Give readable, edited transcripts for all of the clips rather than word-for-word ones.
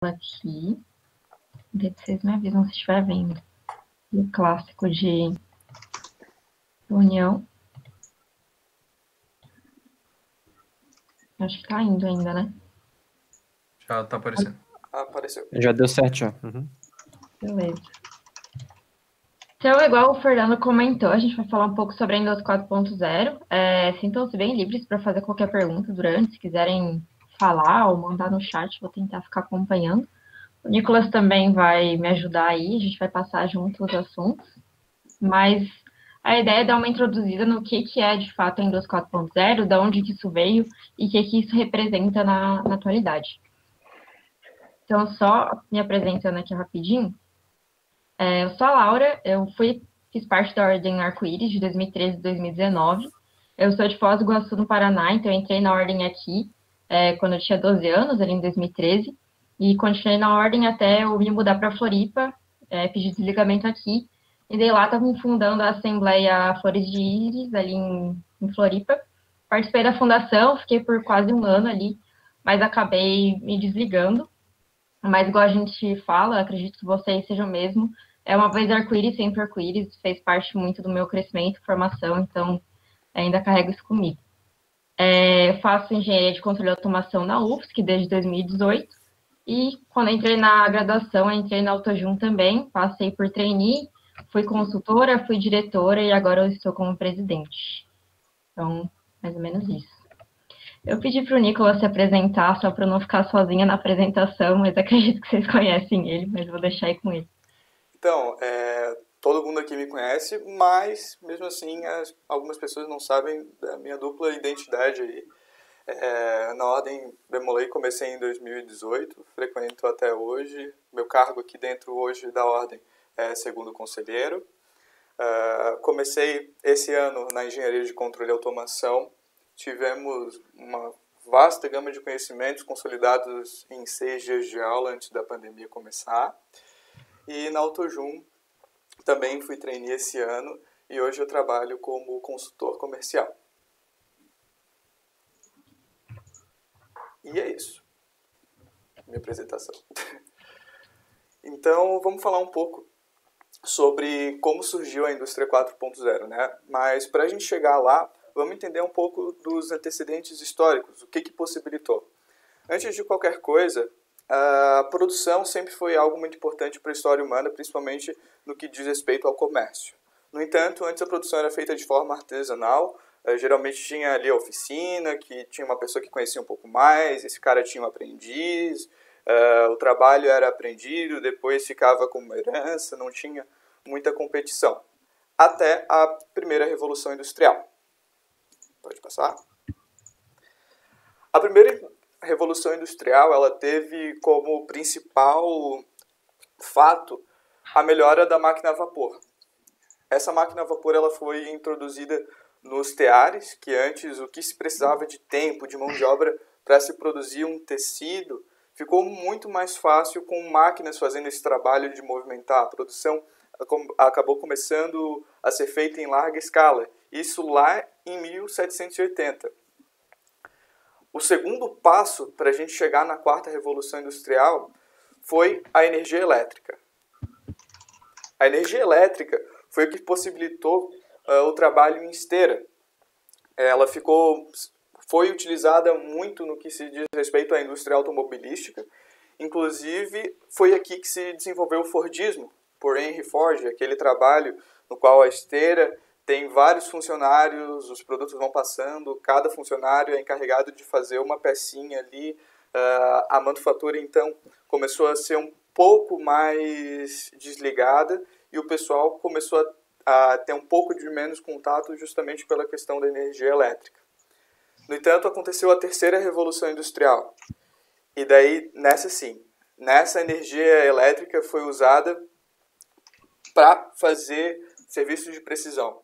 aqui. Ver se vocês me avisam se estiver vendo. O clássico de reunião. Acho que tá indo ainda, né? Já tá aparecendo. Apareceu. Já deu certo, já. Uhum. Beleza. Então, igual o Fernando comentou, a gente vai falar um pouco sobre a Windows 4.0. Sintam-se bem livres para fazer qualquer pergunta durante, se quiserem falar ou mandar no chat, vou tentar ficar acompanhando. O Nicolas também vai me ajudar aí, a gente vai passar junto os assuntos. Mas a ideia é dar uma introduzida no que é de fato a Windows 4.0, de onde que isso veio e o que isso representa na atualidade. Então, só me apresentando aqui rapidinho. Eu sou a Laura, eu fiz parte da Ordem Arco-Íris de 2013 e 2019. Eu sou de Foz do Iguaçu, no Paraná, então eu entrei na Ordem aqui quando eu tinha 12 anos, ali em 2013, e continuei na Ordem até eu me mudar para Floripa, pedi desligamento aqui, e daí lá estavam fundando a Assembleia Flores de Íris, ali em Floripa. Participei da fundação, fiquei por quase um ano ali, mas acabei me desligando. Mas igual a gente fala, acredito que vocês sejam mesmo, é uma vez arco-íris, sempre arco-íris, fez parte muito do meu crescimento, formação, então ainda carrego isso comigo. Eu faço engenharia de controle e automação na UFSC desde 2018, e quando entrei na graduação, entrei na AutoJun também, passei por trainee, fui consultora, fui diretora e agora eu estou como presidente. Então, mais ou menos isso. Eu pedi para o Nicolas se apresentar, só para eu não ficar sozinha na apresentação, mas acredito que vocês conhecem ele, mas vou deixar aí com ele. Então, todo mundo aqui me conhece, mas mesmo assim algumas pessoas não sabem da minha dupla identidade aí. Na Ordem Bemolei comecei em 2018, frequento até hoje. Meu cargo aqui dentro hoje da Ordem é segundo conselheiro. Comecei esse ano na Engenharia de Controle e Automação. Tivemos uma vasta gama de conhecimentos consolidados em 6 dias de aula antes da pandemia começar. E na AutoJun também fui trainee esse ano e hoje eu trabalho como consultor comercial. E é isso. Minha apresentação. Então, vamos falar um pouco sobre como surgiu a indústria 4.0, né? Mas para a gente chegar lá, vamos entender um pouco dos antecedentes históricos, o que possibilitou. Antes de qualquer coisa, a produção sempre foi algo muito importante para a história humana, principalmente no que diz respeito ao comércio. No entanto, antes a produção era feita de forma artesanal, geralmente tinha ali a oficina, que tinha uma pessoa que conhecia um pouco mais, esse cara tinha um aprendiz, o trabalho era aprendido, depois ficava como herança, não tinha muita competição. Até a primeira Revolução Industrial. Pode passar? A primeira Revolução Industrial, ela teve como principal fato a melhora da máquina a vapor. Essa máquina a vapor ela foi introduzida nos teares, que antes o que se precisava de tempo, de mão de obra para se produzir um tecido, ficou muito mais fácil com máquinas fazendo esse trabalho de movimentar. A produção acabou começando a ser feita em larga escala. Isso lá em 1780. O segundo passo para a gente chegar na quarta revolução industrial foi a energia elétrica. A energia elétrica foi o que possibilitou o trabalho em esteira. Ela foi utilizada muito no que se diz respeito à indústria automobilística. Inclusive, foi aqui que se desenvolveu o Fordismo, por Henry Ford, aquele trabalho no qual a esteira tem vários funcionários, os produtos vão passando, cada funcionário é encarregado de fazer uma pecinha ali. A manufatura, então, começou a ser um pouco mais desligada e o pessoal começou a ter um pouco de menos contato justamente pela questão da energia elétrica. No entanto, aconteceu a terceira revolução industrial. E daí, nessa energia elétrica foi usada para fazer serviços de precisão.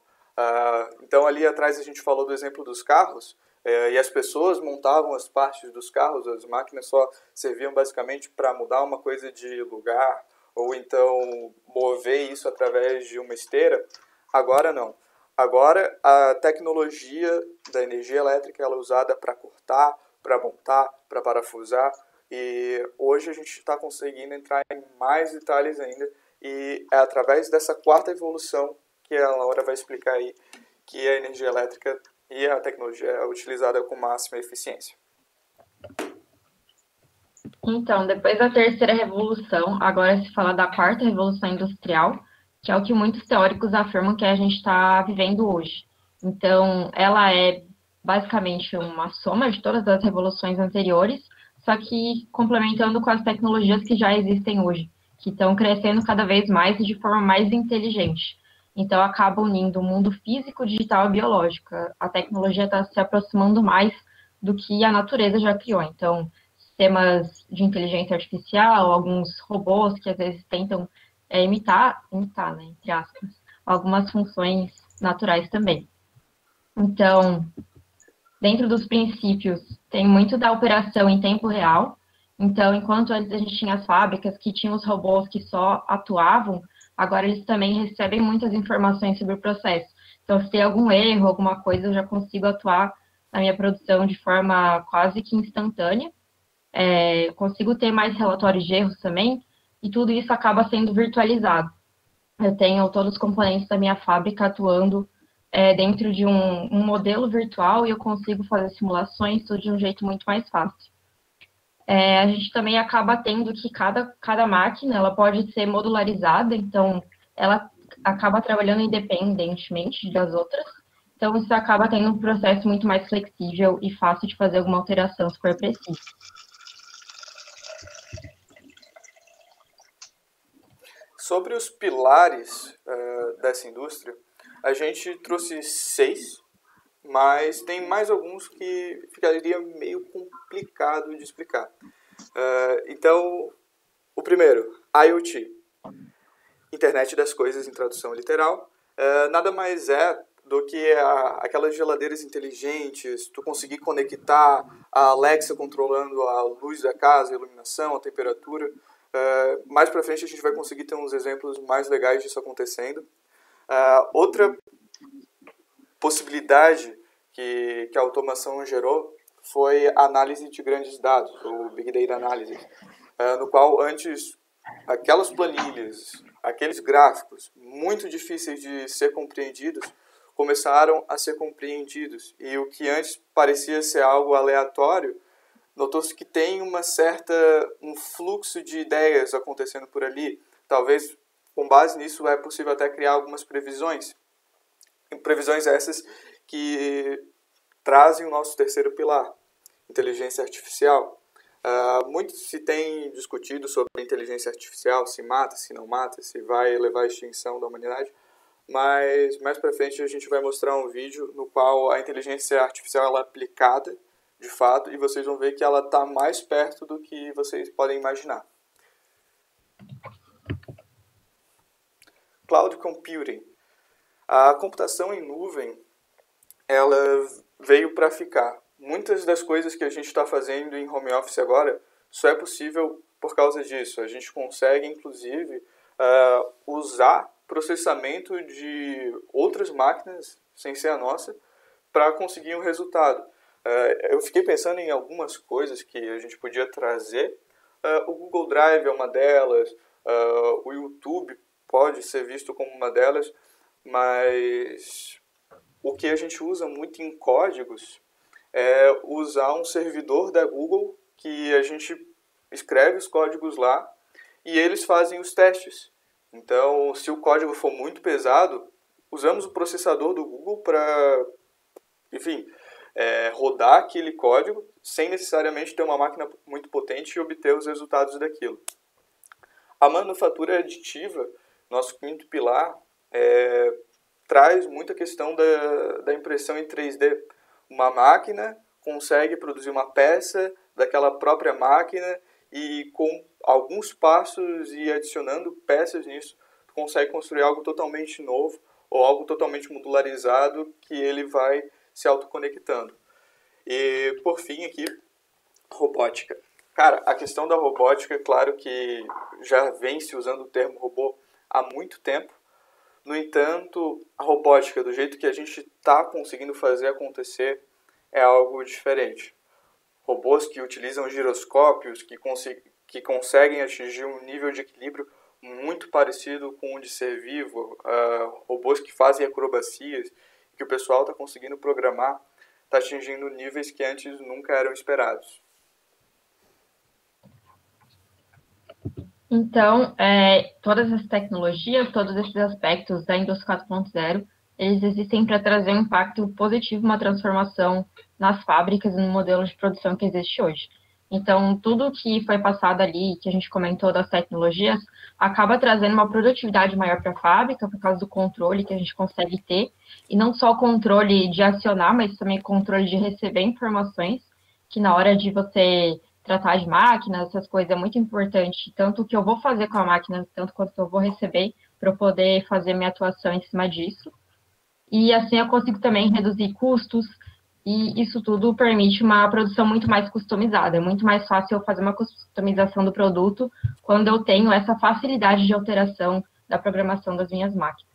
Então, ali atrás a gente falou do exemplo dos carros, e as pessoas montavam as partes dos carros, as máquinas só serviam basicamente para mudar uma coisa de lugar, ou então mover isso através de uma esteira. Agora não. Agora a tecnologia da energia elétrica ela é usada para cortar, para montar, para parafusar. E hoje a gente está conseguindo entrar em mais detalhes ainda, e é através dessa quarta evolução que a Laura vai explicar aí, que a energia elétrica e a tecnologia é utilizada com máxima eficiência. Então, depois da terceira revolução, agora se fala da quarta revolução industrial, que é o que muitos teóricos afirmam que a gente está vivendo hoje. Então, ela é basicamente uma soma de todas as revoluções anteriores, só que complementando com as tecnologias que já existem hoje, que estão crescendo cada vez mais e de forma mais inteligente. Então, acaba unindo o mundo físico, digital e biológico. A tecnologia está se aproximando mais do que a natureza já criou. Então, sistemas de inteligência artificial, alguns robôs que às vezes tentam imitar, né, entre aspas, algumas funções naturais também. Então, dentro dos princípios, tem muito da operação em tempo real. Então, enquanto antes a gente tinha as fábricas que tinham os robôs que só atuavam, agora eles também recebem muitas informações sobre o processo. Então, se tem algum erro, alguma coisa, eu já consigo atuar na minha produção de forma quase que instantânea. Consigo ter mais relatórios de erros também, e tudo isso acaba sendo virtualizado. Eu tenho todos os componentes da minha fábrica atuando dentro de um modelo virtual, e eu consigo fazer simulações tudo de um jeito muito mais fácil. A gente também acaba tendo que cada máquina ela pode ser modularizada, então ela acaba trabalhando independentemente das outras, então isso acaba tendo um processo muito mais flexível e fácil de fazer alguma alteração se for preciso. Sobre os pilares dessa indústria, a gente trouxe 6, mas tem mais alguns que ficaria meio complicado de explicar. Então, o primeiro, IoT, Internet das Coisas em tradução literal, nada mais é do que aquelas geladeiras inteligentes, tu conseguir conectar a Alexa controlando a luz da casa, a iluminação, a temperatura. Mais para frente a gente vai conseguir ter uns exemplos mais legais disso acontecendo. Outra possibilidade que a automação gerou foi a análise de grandes dados, ou Big Data Analysis, no qual antes aquelas planilhas, aqueles gráficos muito difíceis de ser compreendidos, começaram a ser compreendidos. E o que antes parecia ser algo aleatório, notou-se que tem um fluxo de ideias acontecendo por ali. Talvez, com base nisso, é possível até criar algumas previsões. Previsões essas que trazem o nosso terceiro pilar, inteligência artificial. Muito se tem discutido sobre a inteligência artificial, se mata, se não mata, se vai levar à extinção da humanidade, mas mais para frente a gente vai mostrar um vídeo no qual a inteligência artificial ela é aplicada de fato, e vocês vão ver que ela está mais perto do que vocês podem imaginar. Cloud Computing. A computação em nuvem, ela veio para ficar. Muitas das coisas que a gente está fazendo em home office agora só é possível por causa disso. A gente consegue, inclusive, usar processamento de outras máquinas, sem ser a nossa, para conseguir um resultado. Eu fiquei pensando em algumas coisas que a gente podia trazer. O Google Drive é uma delas, o YouTube pode ser visto como uma delas, mas o que a gente usa muito em códigos é usar um servidor da Google que a gente escreve os códigos lá e eles fazem os testes. Então, se o código for muito pesado, usamos o processador do Google para, enfim, rodar aquele código sem necessariamente ter uma máquina muito potente e obter os resultados daquilo. A manufatura aditiva, nosso quinto pilar, traz muita questão da impressão em 3D. Uma máquina consegue produzir uma peça daquela própria máquina e com alguns passos e adicionando peças nisso, tu consegue construir algo totalmente novo ou algo totalmente modularizado que ele vai se autoconectando. E, por fim, aqui, robótica. Cara, a questão da robótica, claro que já vem se usando o termo robô há muito tempo. No entanto, a robótica, do jeito que a gente está conseguindo fazer acontecer, é algo diferente. robôs que utilizam giroscópios, que conseguem atingir um nível de equilíbrio muito parecido com o de ser vivo, robôs que fazem acrobacias, que o pessoal está conseguindo programar, está atingindo níveis que antes nunca eram esperados. Então, todas as tecnologias, todos esses aspectos da indústria 4.0, eles existem para trazer um impacto positivo, uma transformação nas fábricas e no modelo de produção que existe hoje. Então, tudo que foi passado ali, que a gente comentou das tecnologias, acaba trazendo uma produtividade maior para a fábrica, por causa do controle que a gente consegue ter, e não só o controle de acionar, mas também o controle de receber informações, que na hora de você tratar de máquinas, essas coisas é muito importante, tanto o que eu vou fazer com a máquina, tanto quanto eu vou receber, para eu poder fazer minha atuação em cima disso. E assim eu consigo também reduzir custos, e isso tudo permite uma produção muito mais customizada. É muito mais fácil eu fazer uma customização do produto quando eu tenho essa facilidade de alteração da programação das minhas máquinas.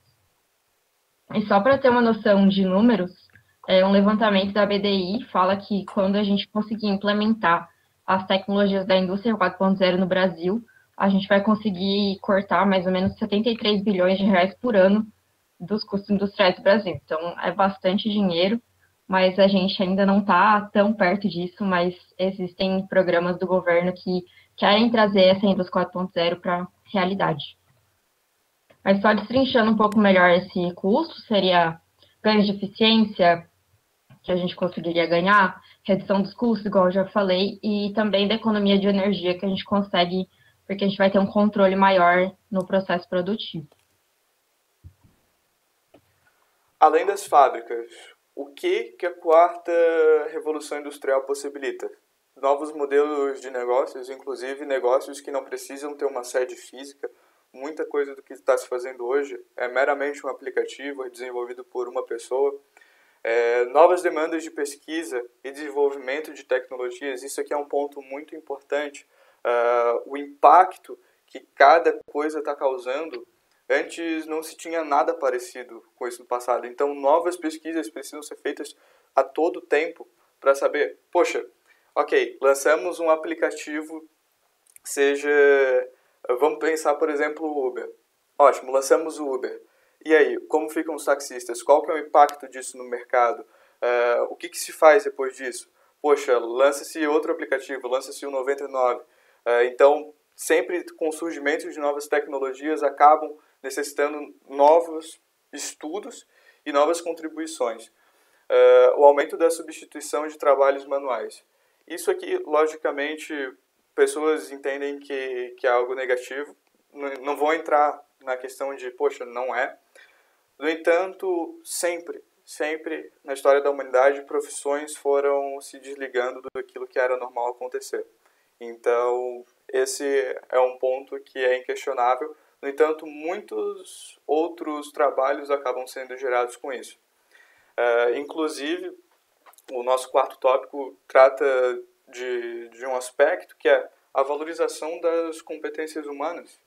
E só para ter uma noção de números, um levantamento da BDI fala que quando a gente conseguir implementar as tecnologias da indústria 4.0 no Brasil, a gente vai conseguir cortar mais ou menos 73 bilhões de reais por ano dos custos industriais do Brasil. Então, é bastante dinheiro, mas a gente ainda não está tão perto disso, mas existem programas do governo que querem trazer essa indústria 4.0 para a realidade. Mas só destrinchando um pouco melhor esse custo, seria ganhos de eficiência, que a gente conseguiria ganhar, redução dos custos, igual eu já falei, e também da economia de energia que a gente consegue, porque a gente vai ter um controle maior no processo produtivo. Além das fábricas, o que a quarta revolução industrial possibilita? Novos modelos de negócios, inclusive negócios que não precisam ter uma sede física. Muita coisa do que está se fazendo hoje é meramente um aplicativo desenvolvido por uma pessoa. Novas demandas de pesquisa e desenvolvimento de tecnologias, isso aqui é um ponto muito importante. O impacto que cada coisa está causando, antes não se tinha nada parecido com isso no passado. Então, novas pesquisas precisam ser feitas a todo tempo para saber, poxa, ok, lançamos um aplicativo, vamos pensar, por exemplo, o Uber. Ótimo, lançamos o Uber. E aí, como ficam os taxistas? Qual que é o impacto disso no mercado? O que se faz depois disso? Poxa, lança-se outro aplicativo, lança-se o 99. Então, sempre com o surgimento de novas tecnologias, acabam necessitando novos estudos e novas contribuições. O aumento da substituição de trabalhos manuais. Isso aqui, logicamente, pessoas entendem que é algo negativo. Não vou entrar na questão de, poxa, não é. No entanto, sempre na história da humanidade, profissões foram se desligando daquilo que era normal acontecer. Então, esse é um ponto que é inquestionável. No entanto, muitos outros trabalhos acabam sendo gerados com isso. Inclusive, o nosso quarto tópico trata de um aspecto que é a valorização das competências humanas.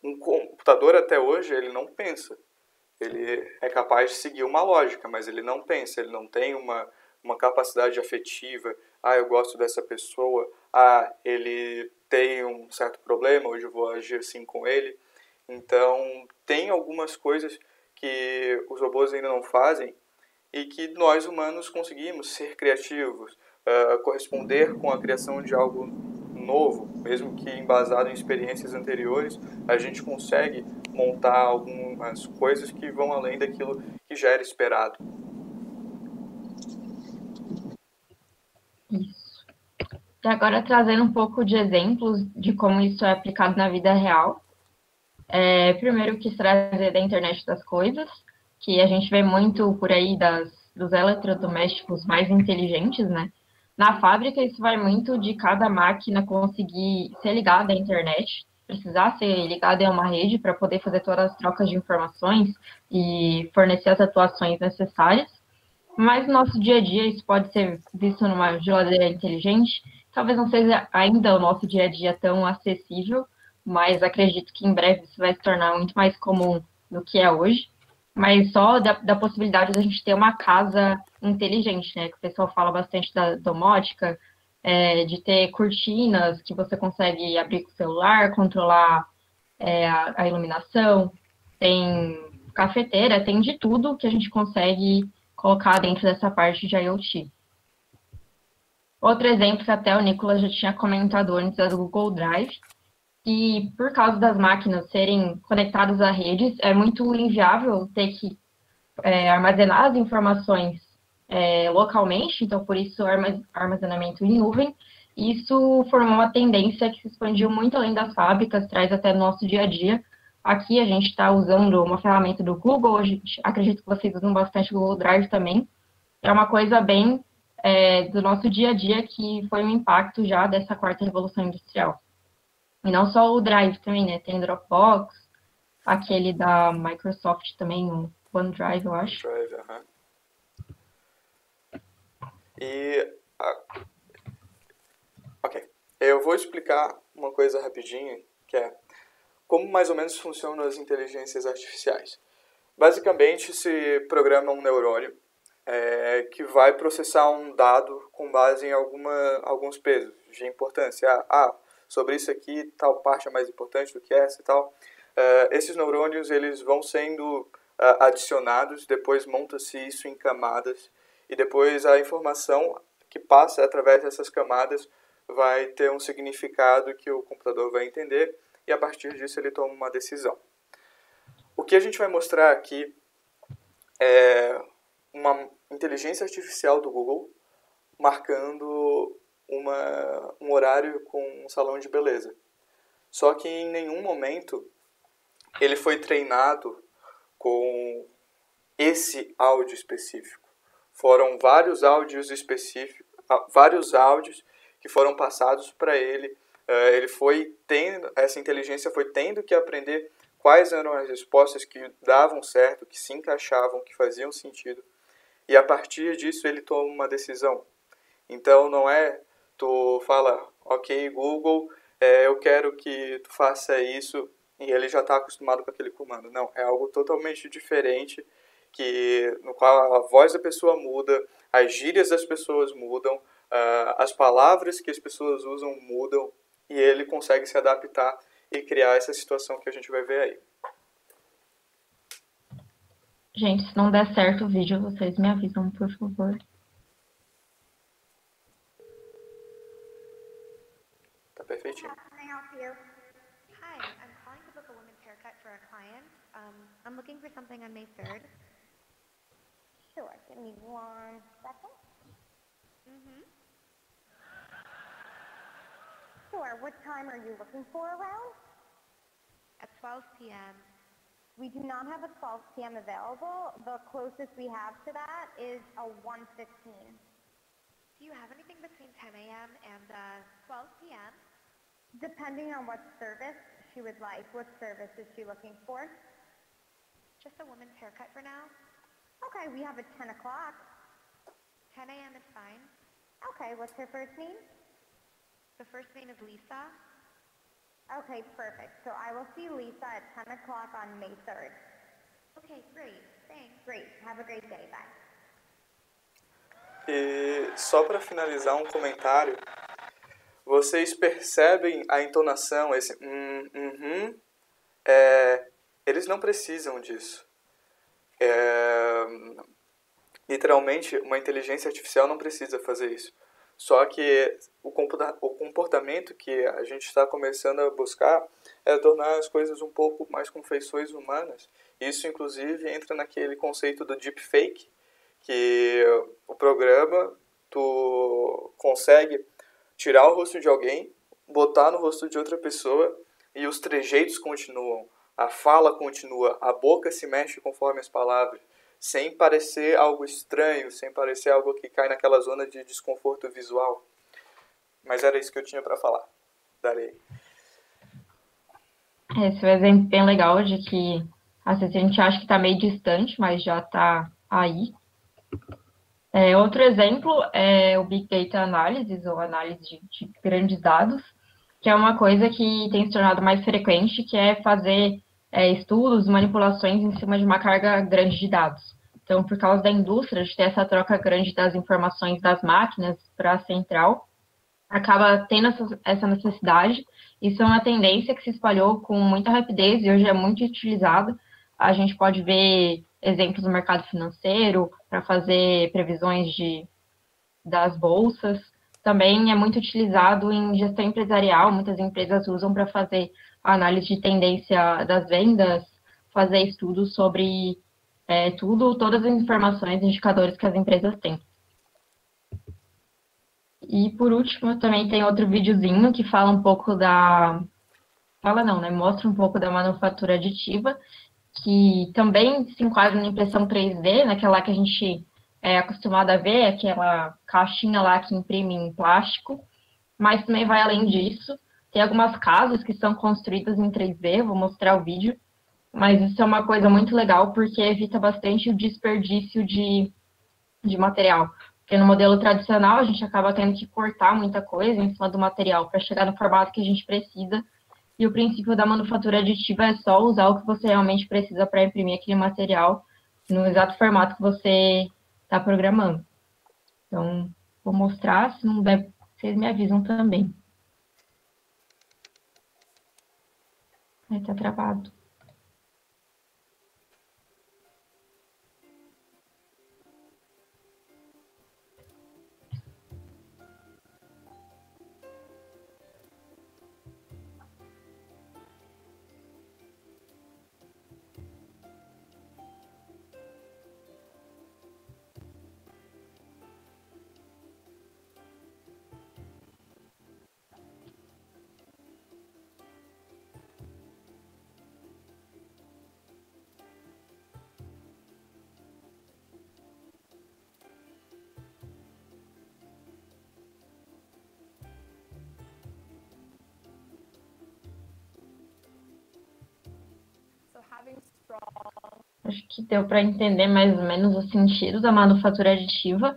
Um computador, até hoje, ele não pensa. Ele é capaz de seguir uma lógica, mas ele não pensa, ele não tem uma capacidade afetiva. Eu gosto dessa pessoa. Ele tem um certo problema, hoje eu vou agir assim com ele. Então, tem algumas coisas que os robôs ainda não fazem e que nós humanos conseguimos ser criativos, corresponder com a criação de algo novo, mesmo que embasado em experiências anteriores, a gente consegue montar algumas coisas que vão além daquilo que já era esperado. Isso. E agora trazendo um pouco de exemplos de como isso é aplicado na vida real. Primeiro quis trazer da internet das coisas, que a gente vê muito por aí dos eletrodomésticos mais inteligentes, né? Na fábrica, isso vai muito de cada máquina conseguir ser ligada à internet, precisar ser ligada em uma rede para poder fazer todas as trocas de informações e fornecer as atuações necessárias. Mas no nosso dia a dia, isso pode ser visto numa geladeira inteligente. Talvez não seja ainda o nosso dia a dia tão acessível, mas acredito que em breve isso vai se tornar muito mais comum do que é hoje. Mas só da possibilidade de a gente ter uma casa inteligente, né? Que o pessoal fala bastante da domótica, de ter cortinas que você consegue abrir com o celular, controlar a iluminação, tem cafeteira, tem de tudo que a gente consegue colocar dentro dessa parte de IoT. Outro exemplo que até o Nicolas já tinha comentado antes é do Google Drive, que por causa das máquinas serem conectadas a redes, é muito inviável ter que armazenar as informações localmente, então por isso armazenamento em nuvem. Isso formou uma tendência que se expandiu muito além das fábricas, traz até no nosso dia a dia. Aqui a gente está usando uma ferramenta do Google, acredito que vocês usam bastante o Google Drive também. É uma coisa bem do nosso dia a dia que foi um impacto já dessa quarta revolução industrial. E não só o Drive também, né? Tem Dropbox, aquele da Microsoft também, o OneDrive, eu acho. OneDrive, E, ok, eu vou explicar uma coisa rapidinho, que é como mais ou menos funcionam as inteligências artificiais. Basicamente, se programa um neurônio que vai processar um dado com base em alguns pesos de importância. Sobre isso aqui, tal parte é mais importante do que essa e tal. Esses neurônios eles vão sendo adicionados, depois monta-se isso em camadas, e depois a informação que passa através dessas camadas vai ter um significado que o computador vai entender, e a partir disso ele toma uma decisão. O que a gente vai mostrar aqui é uma inteligência artificial do Google marcando um horário com um salão de beleza. Só que em nenhum momento ele foi treinado com esse áudio específico. Foram vários áudios específicos, vários áudios que foram passados para ele. Essa inteligência foi tendo que aprender quais eram as respostas que davam certo, que se encaixavam, que faziam sentido. E a partir disso ele toma uma decisão. Então não é tu fala, ok, Google, eu quero que tu faça isso, e ele já está acostumado com aquele comando. Não, é algo totalmente diferente, no qual a voz da pessoa muda, as gírias das pessoas mudam, as palavras que as pessoas usam mudam, e ele consegue se adaptar e criar essa situação que a gente vai ver aí. Gente, se não der certo o vídeo, vocês me avisam, por favor. Tá perfeitinho. Hi, I'm calling to book a women's haircut for a client. I'm looking for something on May 3rd. Sure, give me 1 second. Sure, what time are you looking for around? At 12 p.m. We do not have a 12 p.m. available. The closest we have to that is a 1:15. Do you have anything between 10 a.m. and 12 p.m.? Depending on what service she would like. What service is she looking for? Just a woman's haircut for now. Okay, we have at 10 o'clock. 10 a.m. is fine. Okay, what's her first name? The first name is Lisa. Okay, perfect. So I will see Lisa at 10 o'clock on May 3rd. Okay, great. Thanks. Great. Have a great day. Bye. E só para finalizar um comentário, vocês percebem a entonação, esse eles não precisam disso. Literalmente, uma inteligência artificial não precisa fazer isso. Só que o comportamento que a gente está começando a buscar é tornar as coisas um pouco mais com feições humanas. Isso, inclusive, entra naquele conceito do deepfake, que o programa, tu consegue tirar o rosto de alguém, botar no rosto de outra pessoa e os trejeitos continuam, a fala continua, a boca se mexe conforme as palavras, sem parecer algo estranho, sem parecer algo que cai naquela zona de desconforto visual. Mas era isso que eu tinha para falar. Darei. Esse é um exemplo bem legal de que às vezes a gente acha que está meio distante, mas já está aí. Outro exemplo é o Big Data Analysis, ou análise de grandes dados, que é uma coisa que tem se tornado mais frequente, que é fazer estudos, manipulações em cima de uma carga grande de dados. Então, por causa da indústria, de ter essa troca grande das informações das máquinas para a central, acaba tendo essa necessidade. Isso é uma tendência que se espalhou com muita rapidez e hoje é muito utilizada. A gente pode ver exemplos no mercado financeiro para fazer previsões das bolsas. Também é muito utilizado em gestão empresarial. Muitas empresas usam para fazer análise de tendência das vendas, fazer estudos sobre todas as informações e indicadores que as empresas têm. E, por último, também tem outro videozinho que fala um pouco mostra um pouco da manufatura aditiva, que também se enquadra na impressão 3D, naquela que a gente é acostumado a ver, aquela caixinha lá que imprime em plástico, mas também vai além disso. Tem algumas casas que são construídas em 3D, vou mostrar o vídeo, mas isso é uma coisa muito legal porque evita bastante o desperdício de material. Porque no modelo tradicional a gente acaba tendo que cortar muita coisa em cima do material para chegar no formato que a gente precisa. E o princípio da manufatura aditiva é só usar o que você realmente precisa para imprimir aquele material no exato formato que você está programando. Então, vou mostrar, se não der, vocês me avisam também. Está travado. Acho que deu para entender mais ou menos o sentido da manufatura aditiva.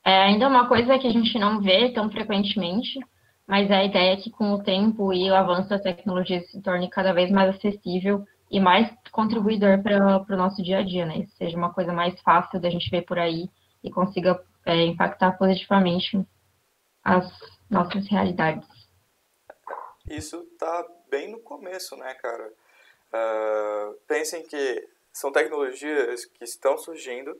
Ainda é uma coisa que a gente não vê tão frequentemente, mas a ideia é que com o tempo e o avanço da tecnologia se torne cada vez mais acessível e mais contribuidor para o nosso dia a dia, né? Isso seja uma coisa mais fácil da gente ver por aí e consiga impactar positivamente as nossas realidades. Isso está bem no começo, né, cara? Pensem que são tecnologias que estão surgindo.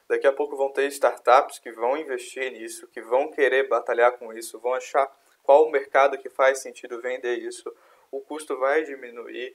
Daqui a pouco vão ter startups que vão investir nisso, que vão querer batalhar com isso, vão achar qual o mercado que faz sentido vender isso. O custo vai diminuir,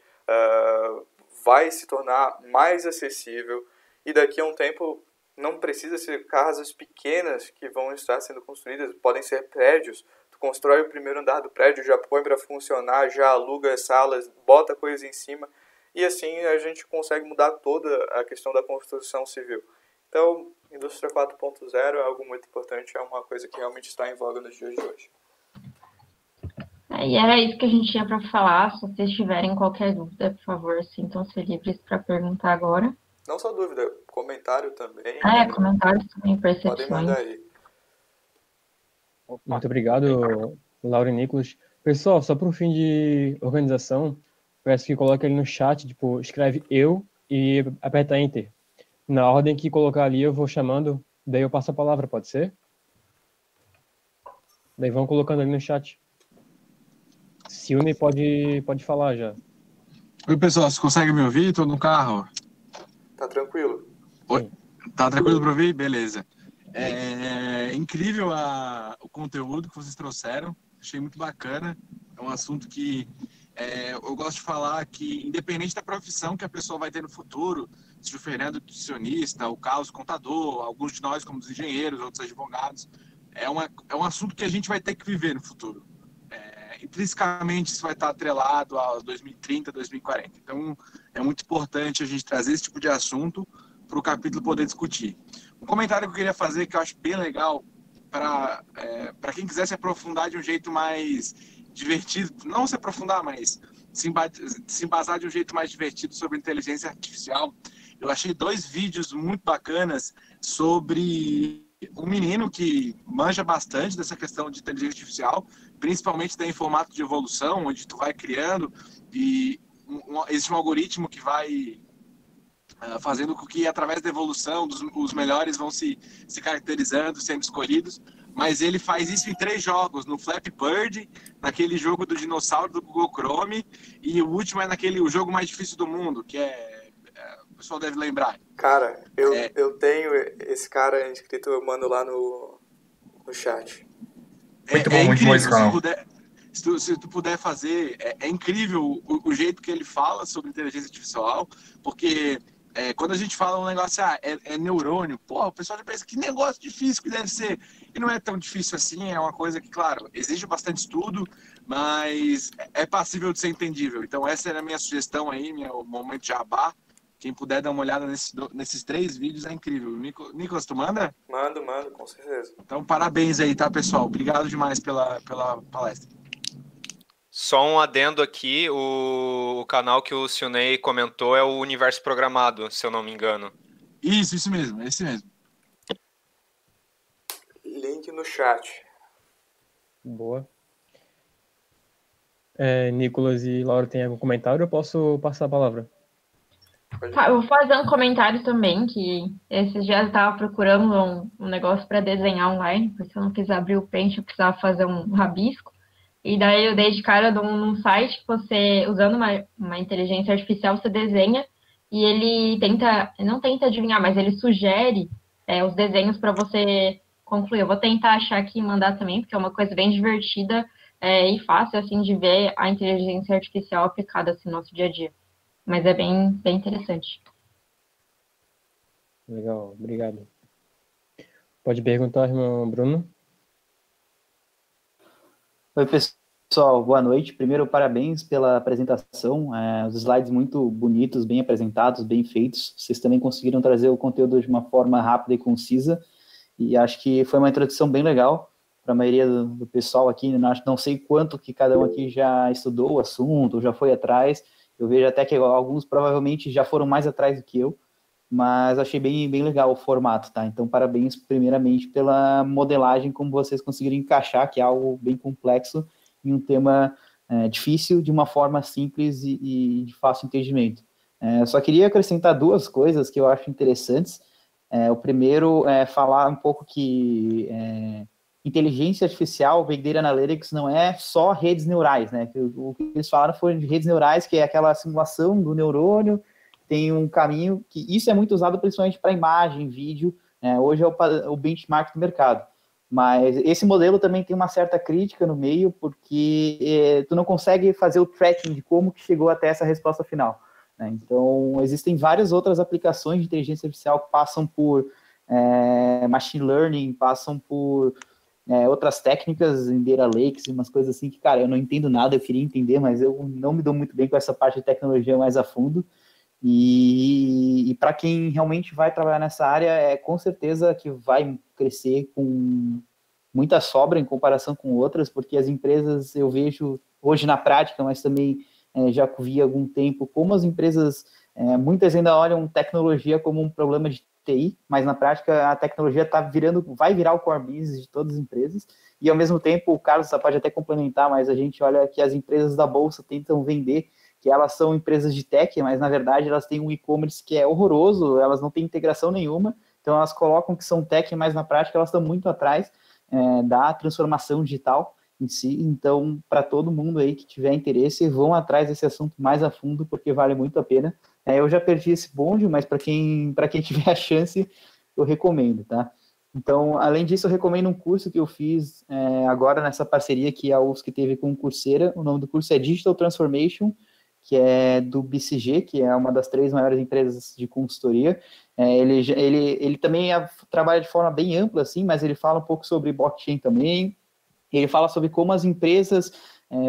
vai se tornar mais acessível. E daqui a um tempo não precisa ser casas pequenas que vão estar sendo construídas, podem ser prédios. Tu constrói o primeiro andar do prédio, já põe para funcionar, já aluga as salas, bota coisa em cima. E assim a gente consegue mudar toda a questão da construção civil. Então, indústria 4.0 é algo muito importante, é uma coisa que realmente está em voga nos dias de hoje. E era isso que a gente tinha para falar. Se vocês tiverem qualquer dúvida, por favor, sintam-se livres para perguntar agora. Não só dúvida, comentário também. Comentários também, percepções. Podem mandar aí. Muito obrigado, Laura e Nicolas. Pessoal, só para um fim de organização, peço que coloque ele no chat, tipo, escreve eu e aperta Enter. Na ordem que colocar ali, eu vou chamando, daí eu passo a palavra, pode ser? Daí vão colocando ali no chat. Silne pode falar já. Oi, pessoal, vocês conseguem me ouvir? Estou no carro. Tá tranquilo? Oi. Tá tranquilo para ouvir? Beleza. É incrível o conteúdo que vocês trouxeram. Achei muito bacana. É um assunto que eu gosto de falar que, independente da profissão que a pessoa vai ter no futuro, se o Fernando nutricionista, o Carlos contador, alguns de nós como os engenheiros, outros advogados, é um assunto que a gente vai ter que viver no futuro. Intrinsecamente isso vai estar atrelado a 2030, 2040. Então é muito importante a gente trazer esse tipo de assunto para o capítulo poder discutir. Um comentário que eu queria fazer que eu acho bem legal para quem quiser se aprofundar de um jeito mais divertido, não se aprofundar, mas se embasar de um jeito mais divertido sobre inteligência artificial. Eu achei 2 vídeos muito bacanas sobre um menino que manja bastante dessa questão de inteligência artificial, principalmente em formato de evolução, onde tu vai criando e existe um algoritmo que vai fazendo com que, através da evolução, os melhores vão se caracterizando, sendo escolhidos. mas ele faz isso em 3 jogos, no Flappy Bird, naquele jogo do dinossauro do Google Chrome, e o último é o jogo mais difícil do mundo, que o pessoal deve lembrar. Cara, eu tenho esse cara inscrito, eu mando lá no chat. Muito bom incrível, esse canal. Se tu puder fazer, é incrível o jeito que ele fala sobre inteligência artificial, porque quando a gente fala um negócio, é neurônio, o pessoal já pensa que negócio difícil que deve ser, e não é tão difícil assim, é uma coisa que, claro, exige bastante estudo, mas é passível de ser entendível. Então essa era a minha sugestão aí, meu momento de jabá. Quem puder dar uma olhada nesses 3 vídeos é incrível. Nicolas, tu manda? Mando, com certeza. Então parabéns aí, tá, pessoal? Obrigado demais pela palestra. Só um adendo aqui, o canal que o Silney comentou é o Universo Programado, se eu não me engano. Isso mesmo, esse mesmo. Link no chat. Boa. Nicolas e Laura, tem algum comentário? Eu posso passar a palavra? Tá, eu vou fazer um comentário também, que esses dias eu estava procurando um negócio para desenhar online, porque se eu não quiser abrir o Paint, eu precisava fazer um rabisco. E daí eu dei de cara num site que você, usando uma inteligência artificial, você desenha e ele não tenta adivinhar, mas ele sugere os desenhos para você concluir. Eu vou tentar achar aqui e mandar também, porque é uma coisa bem divertida e fácil, assim, de ver a inteligência artificial aplicada assim, no nosso dia a dia. Mas é bem interessante. Legal, obrigado. Pode perguntar, irmão Bruno? Oi, pessoal, boa noite. Primeiro, parabéns pela apresentação. Os slides muito bonitos, bem apresentados, bem feitos. Vocês também conseguiram trazer o conteúdo de uma forma rápida e concisa. E acho que foi uma introdução bem legal para a maioria do pessoal aqui. Não sei quanto que cada um aqui já estudou o assunto, já foi atrás. Eu vejo até que alguns provavelmente já foram mais atrás do que eu, mas achei bem legal o formato, tá? Então, parabéns primeiramente pela modelagem, como vocês conseguiram encaixar, que é algo bem complexo, em um tema difícil, de uma forma simples e de fácil entendimento. Só queria acrescentar 2 coisas que eu acho interessantes. O primeiro é falar um pouco que inteligência artificial, Big Data Analytics, não é só redes neurais, né? O que eles falaram foi de redes neurais, que é aquela simulação do neurônio, tem um caminho que isso é muito usado principalmente para imagem, vídeo, hoje é o benchmark do mercado. Mas esse modelo também tem uma certa crítica no meio, porque tu não consegue fazer o tracking de como que chegou até essa resposta final, né? Então, existem várias outras aplicações de inteligência artificial que passam por machine learning, passam por outras técnicas em data lakes, umas coisas assim que, cara, eu não entendo nada, eu queria entender, mas eu não me dou muito bem com essa parte de tecnologia mais a fundo. E para quem realmente vai trabalhar nessa área, com certeza que vai crescer com muita sobra em comparação com outras, porque as empresas, eu vejo hoje na prática, mas também já vi há algum tempo, como as empresas, muitas ainda olham tecnologia como um problema de TI, mas na prática a tecnologia vai virar o core business de todas as empresas, e ao mesmo tempo, o Carlos pode até complementar, mas a gente olha que as empresas da Bolsa tentam vender que elas são empresas de tech, mas na verdade elas têm um e-commerce que é horroroso, elas não têm integração nenhuma, então elas colocam que são tech, mas na prática elas estão muito atrás da transformação digital em si. Então, para todo mundo aí que tiver interesse, vão atrás desse assunto mais a fundo, porque vale muito a pena. Eu já perdi esse bonde, mas para quem tiver a chance, eu recomendo, tá? Então, além disso, eu recomendo um curso que eu fiz agora nessa parceria que a UFSC teve com o Coursera. O nome do curso é Digital Transformation, que é do BCG, que é uma das 3 maiores empresas de consultoria. Ele também trabalha de forma bem ampla, assim, mas ele fala um pouco sobre blockchain também. Ele fala sobre como as empresas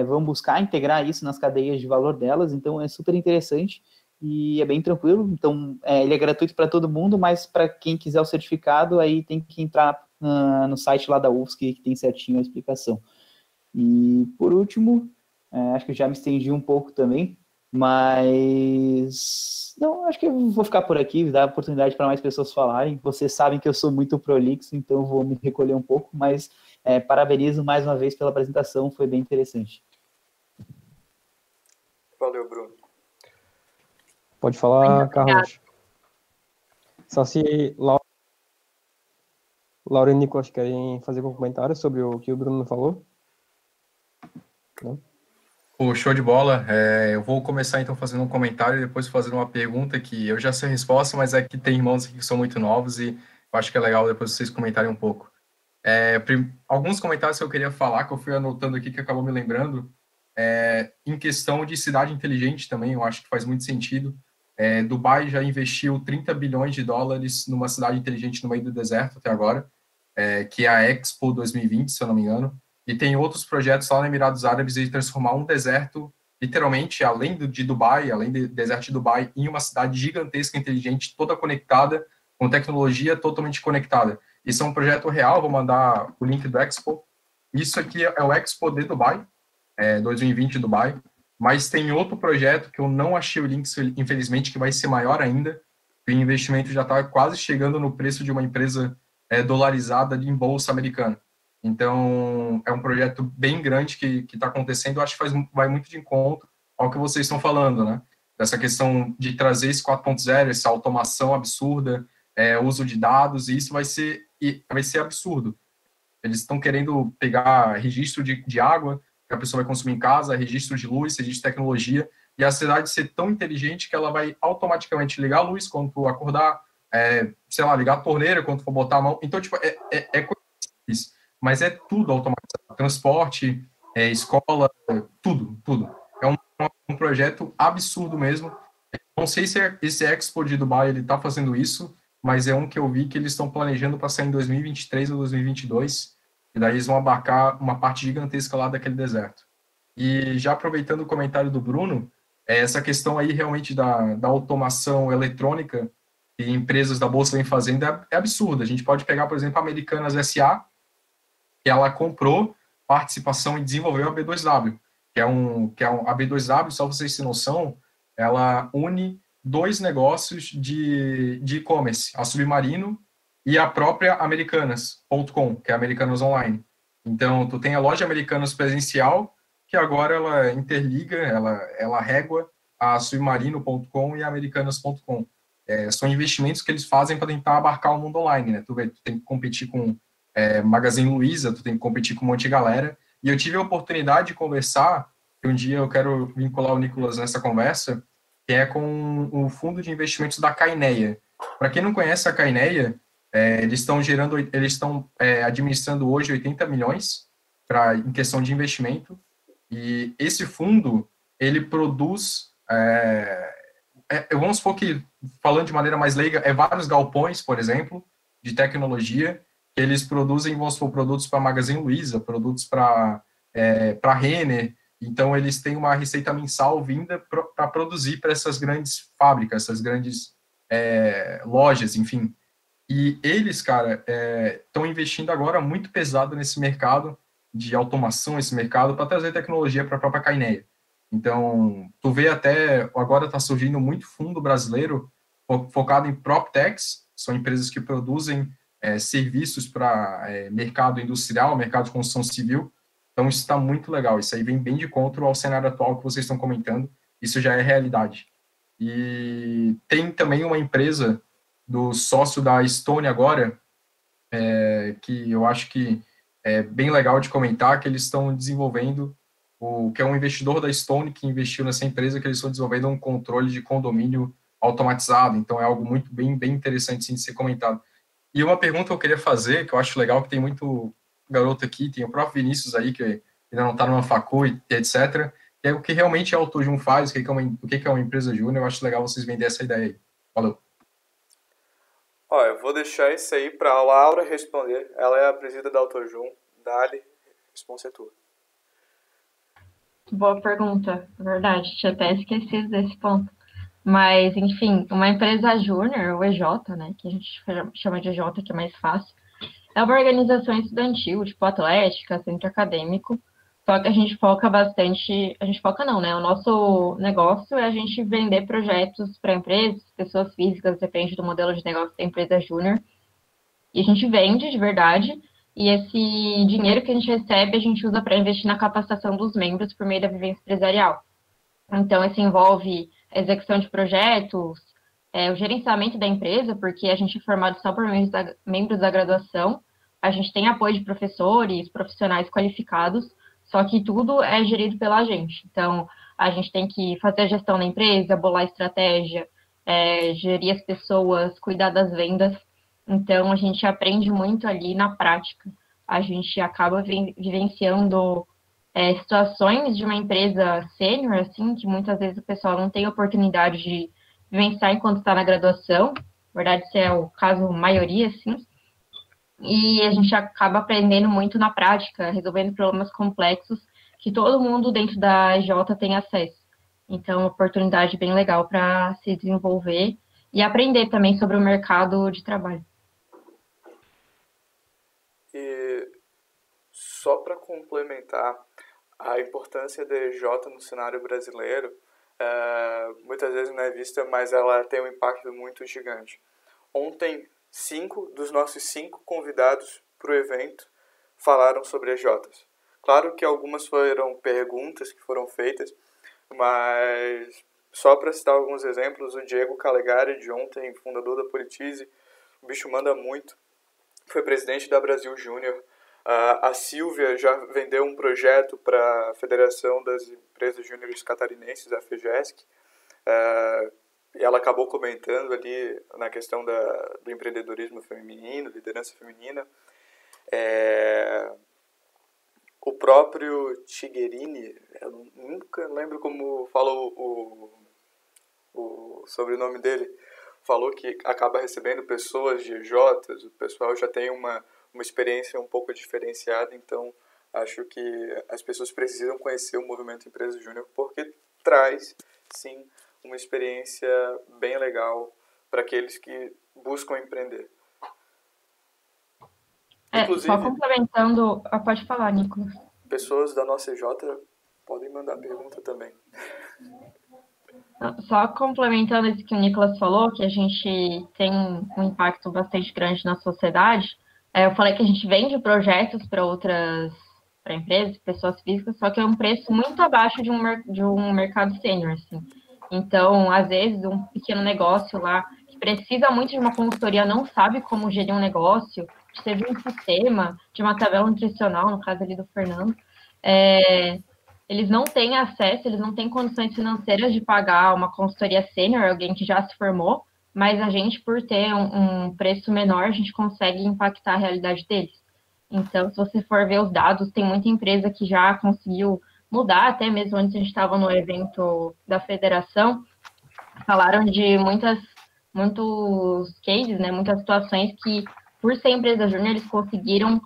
vão buscar integrar isso nas cadeias de valor delas, então é super interessante e é bem tranquilo. Então, ele é gratuito para todo mundo, mas para quem quiser o certificado, aí tem que entrar no site lá da UFSC, que tem certinho a explicação. E, por último, acho que eu já me estendi um pouco também, mas não, acho que eu vou ficar por aqui, dar oportunidade para mais pessoas falarem. Vocês sabem que eu sou muito prolixo, então eu vou me recolher um pouco, mas parabenizo mais uma vez pela apresentação, foi bem interessante. Valeu, Bruno. Pode falar, Carlos. Só se Laura e Nicolas querem fazer algum comentário sobre o que o Bruno falou? Não? Pô, show de bola. Eu vou começar então fazendo um comentário e depois fazendo uma pergunta que eu já sei a resposta, mas é que tem irmãos aqui que são muito novos e eu acho que é legal depois vocês comentarem um pouco. Alguns comentários que eu queria falar, que eu fui anotando aqui, que acabou me lembrando, em questão de cidade inteligente também, eu acho que faz muito sentido. Dubai já investiu 30 bilhões de dólares numa cidade inteligente no meio do deserto até agora, que é a Expo 2020, se eu não me engano. E tem outros projetos lá nos Emirados Árabes de transformar um deserto, literalmente, além de Dubai, além do deserto de Dubai, em uma cidade gigantesca, inteligente, toda conectada, com tecnologia totalmente conectada. Isso é um projeto real, vou mandar o link do Expo. Isso aqui é o Expo de Dubai, 2020 Dubai, mas tem outro projeto que eu não achei o link, infelizmente, que vai ser maior ainda, que o investimento já está quase chegando no preço de uma empresa dolarizada em bolsa americana. Então, é um projeto bem grande que está acontecendo, eu acho que vai muito de encontro ao que vocês estão falando, né? Dessa questão de trazer esse 4.0, essa automação absurda, uso de dados, e isso vai ser absurdo. Eles estão querendo pegar registro de água que a pessoa vai consumir em casa, registro de luz, registro de tecnologia, e a cidade ser tão inteligente que ela vai automaticamente ligar a luz quando tu acordar, sei lá, ligar a torneira quando tu for botar a mão. Então, tipo, é coisa simples, mas é tudo automatizado. Transporte, escola, tudo. É um projeto absurdo mesmo. Não sei se esse Expo de Dubai ele está fazendo isso, mas é um que eu vi que eles estão planejando para sair em 2023 ou 2022, e daí eles vão abarcar uma parte gigantesca lá daquele deserto. E já aproveitando o comentário do Bruno, essa questão aí realmente da automação eletrônica que empresas da Bolsa vêm fazendo é absurda. A gente pode pegar, por exemplo, a Americanas SA, que ela comprou participação e desenvolveu a B2W, que é a B2W, só vocês terem noção, ela une dois negócios de e-commerce, a Submarino e a própria Americanas.com, que é a Americanas Online. Então, tu tem a loja Americanas presencial, que agora ela interliga, ela régua a Submarino.com e a Americanas.com. São investimentos que eles fazem para tentar abarcar o mundo online, né? Tu tem que competir com Magazine Luiza, tu tem que competir com um monte de galera. E eu tive a oportunidade de conversar, que um dia eu quero vincular o Nicolas nessa conversa, que é com o fundo de investimentos da Caineia. Para quem não conhece a Caineia, eles estão administrando hoje 80 milhões em questão de investimento, e esse fundo, ele produz, vamos supor que, falando de maneira mais leiga, vários galpões, por exemplo, de tecnologia, que eles produzem, vamos supor, produtos para Magazine Luiza, produtos para Renner. Então, eles têm uma receita mensal vinda para produzir para essas grandes fábricas, essas grandes lojas, enfim. E eles, cara, estão investindo agora muito pesado nesse mercado de automação, esse mercado, para trazer tecnologia para a própria Caineia. Então, tu vê até, agora está surgindo muito fundo brasileiro focado em PropTechs, são empresas que produzem serviços para mercado industrial, mercado de construção civil. Então, isso está muito legal. Isso aí vem bem de encontro ao cenário atual que vocês estão comentando. Isso já é realidade. E tem também uma empresa do sócio da Estônia agora, que eu acho que é bem legal de comentar, que eles estão desenvolvendo, que é um investidor da Estônia que investiu nessa empresa, que eles estão desenvolvendo um controle de condomínio automatizado. Então, é algo muito bem interessante sim, de ser comentado. E uma pergunta que eu queria fazer, que eu acho legal, que tem muito garoto aqui, tem o próprio Vinícius aí, que ainda não está numa facu, etc., que é o que realmente a AutoJun faz, o que é uma empresa júnior. Eu acho legal vocês venderem essa ideia aí. Falou. Eu vou deixar isso aí para a Laura responder. Ela é a presidenta da AutoJun. Dali, responsa é tua. Boa pergunta, verdade. Tinha até esquecido desse ponto. Mas, enfim, uma empresa júnior, o EJ, né, que a gente chama de EJ, que é mais fácil, é uma organização estudantil, tipo atlética, centro acadêmico, só que a gente foca bastante, o nosso negócio é a gente vender projetos para empresas, pessoas físicas, depende do modelo de negócio da empresa júnior, e a gente vende de verdade, e esse dinheiro que a gente recebe, a gente usa para investir na capacitação dos membros por meio da vivência empresarial. Então, isso envolve a execução de projetos, o gerenciamento da empresa, porque a gente é formado só por membros da graduação, a gente tem apoio de professores, profissionais qualificados, só que tudo é gerido pela gente. Então, a gente tem que fazer a gestão da empresa, bolar estratégia, gerir as pessoas, cuidar das vendas. Então, a gente aprende muito ali na prática. A gente acaba vivenciando situações de uma empresa sênior, assim, que muitas vezes o pessoal não tem oportunidade de vivenciar enquanto está na graduação. Na verdade, esse é o caso maioria, assim. E a gente acaba aprendendo muito na prática, resolvendo problemas complexos que todo mundo dentro da EJ tem acesso. Então, uma oportunidade bem legal para se desenvolver e aprender também sobre o mercado de trabalho. E só para complementar a importância da EJ no cenário brasileiro, muitas vezes não é vista, mas ela tem um impacto muito gigante. Ontem, 5 dos nossos 5 convidados para o evento falaram sobre EJs. Claro que algumas foram perguntas que foram feitas, mas só para citar alguns exemplos, o Diego Calegari, de ontem, fundador da Politize, o bicho manda muito, foi presidente da Brasil Júnior. A Silvia já vendeu um projeto para a Federação das Empresas Júniores Catarinenses, a FEGESC, e ela acabou comentando ali na questão do empreendedorismo feminino, liderança feminina. O próprio Tiguerini, eu nunca lembro como falou o sobrenome dele, falou que acaba recebendo pessoas de EJs, o pessoal já tem uma experiência um pouco diferenciada, então acho que as pessoas precisam conhecer o movimento Empresa Júnior, porque traz, sim, uma experiência bem legal para aqueles que buscam empreender. Inclusive, só complementando, pode falar, Nicolas. Pessoas da nossa EJ podem mandar pergunta também. Só complementando isso que o Nicolas falou, que a gente tem um impacto bastante grande na sociedade, eu falei que a gente vende projetos para empresas, pessoas físicas, só que é um preço muito abaixo de um mercado sênior, assim. Então, às vezes, um pequeno negócio lá que precisa muito de uma consultoria, não sabe como gerir um negócio, precisa de um sistema, de uma tabela nutricional, no caso ali do Fernando, eles não têm acesso, eles não têm condições financeiras de pagar uma consultoria sênior, alguém que já se formou, mas a gente, por ter um preço menor, a gente consegue impactar a realidade deles. Então, se você for ver os dados, tem muita empresa que já conseguiu mudar, até mesmo antes a gente estava no evento da federação, falaram de muitos cases, né, muitas situações que, por ser empresa júnior, eles conseguiram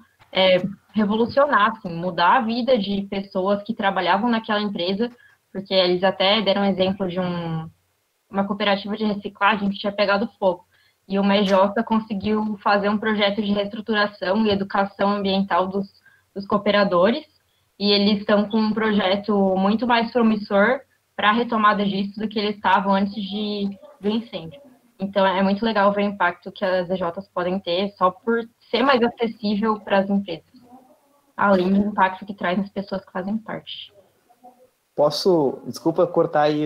revolucionar, assim, mudar a vida de pessoas que trabalhavam naquela empresa, porque eles até deram exemplo de uma cooperativa de reciclagem que tinha pegado fogo. E o EJ conseguiu fazer um projeto de reestruturação e educação ambiental dos cooperadores, e eles estão com um projeto muito mais promissor para a retomada disso do que eles estavam antes do incêndio. Então, é muito legal ver o impacto que as EJs podem ter só por ser mais acessível para as empresas, além do impacto que traz nas pessoas que fazem parte. Desculpa cortar aí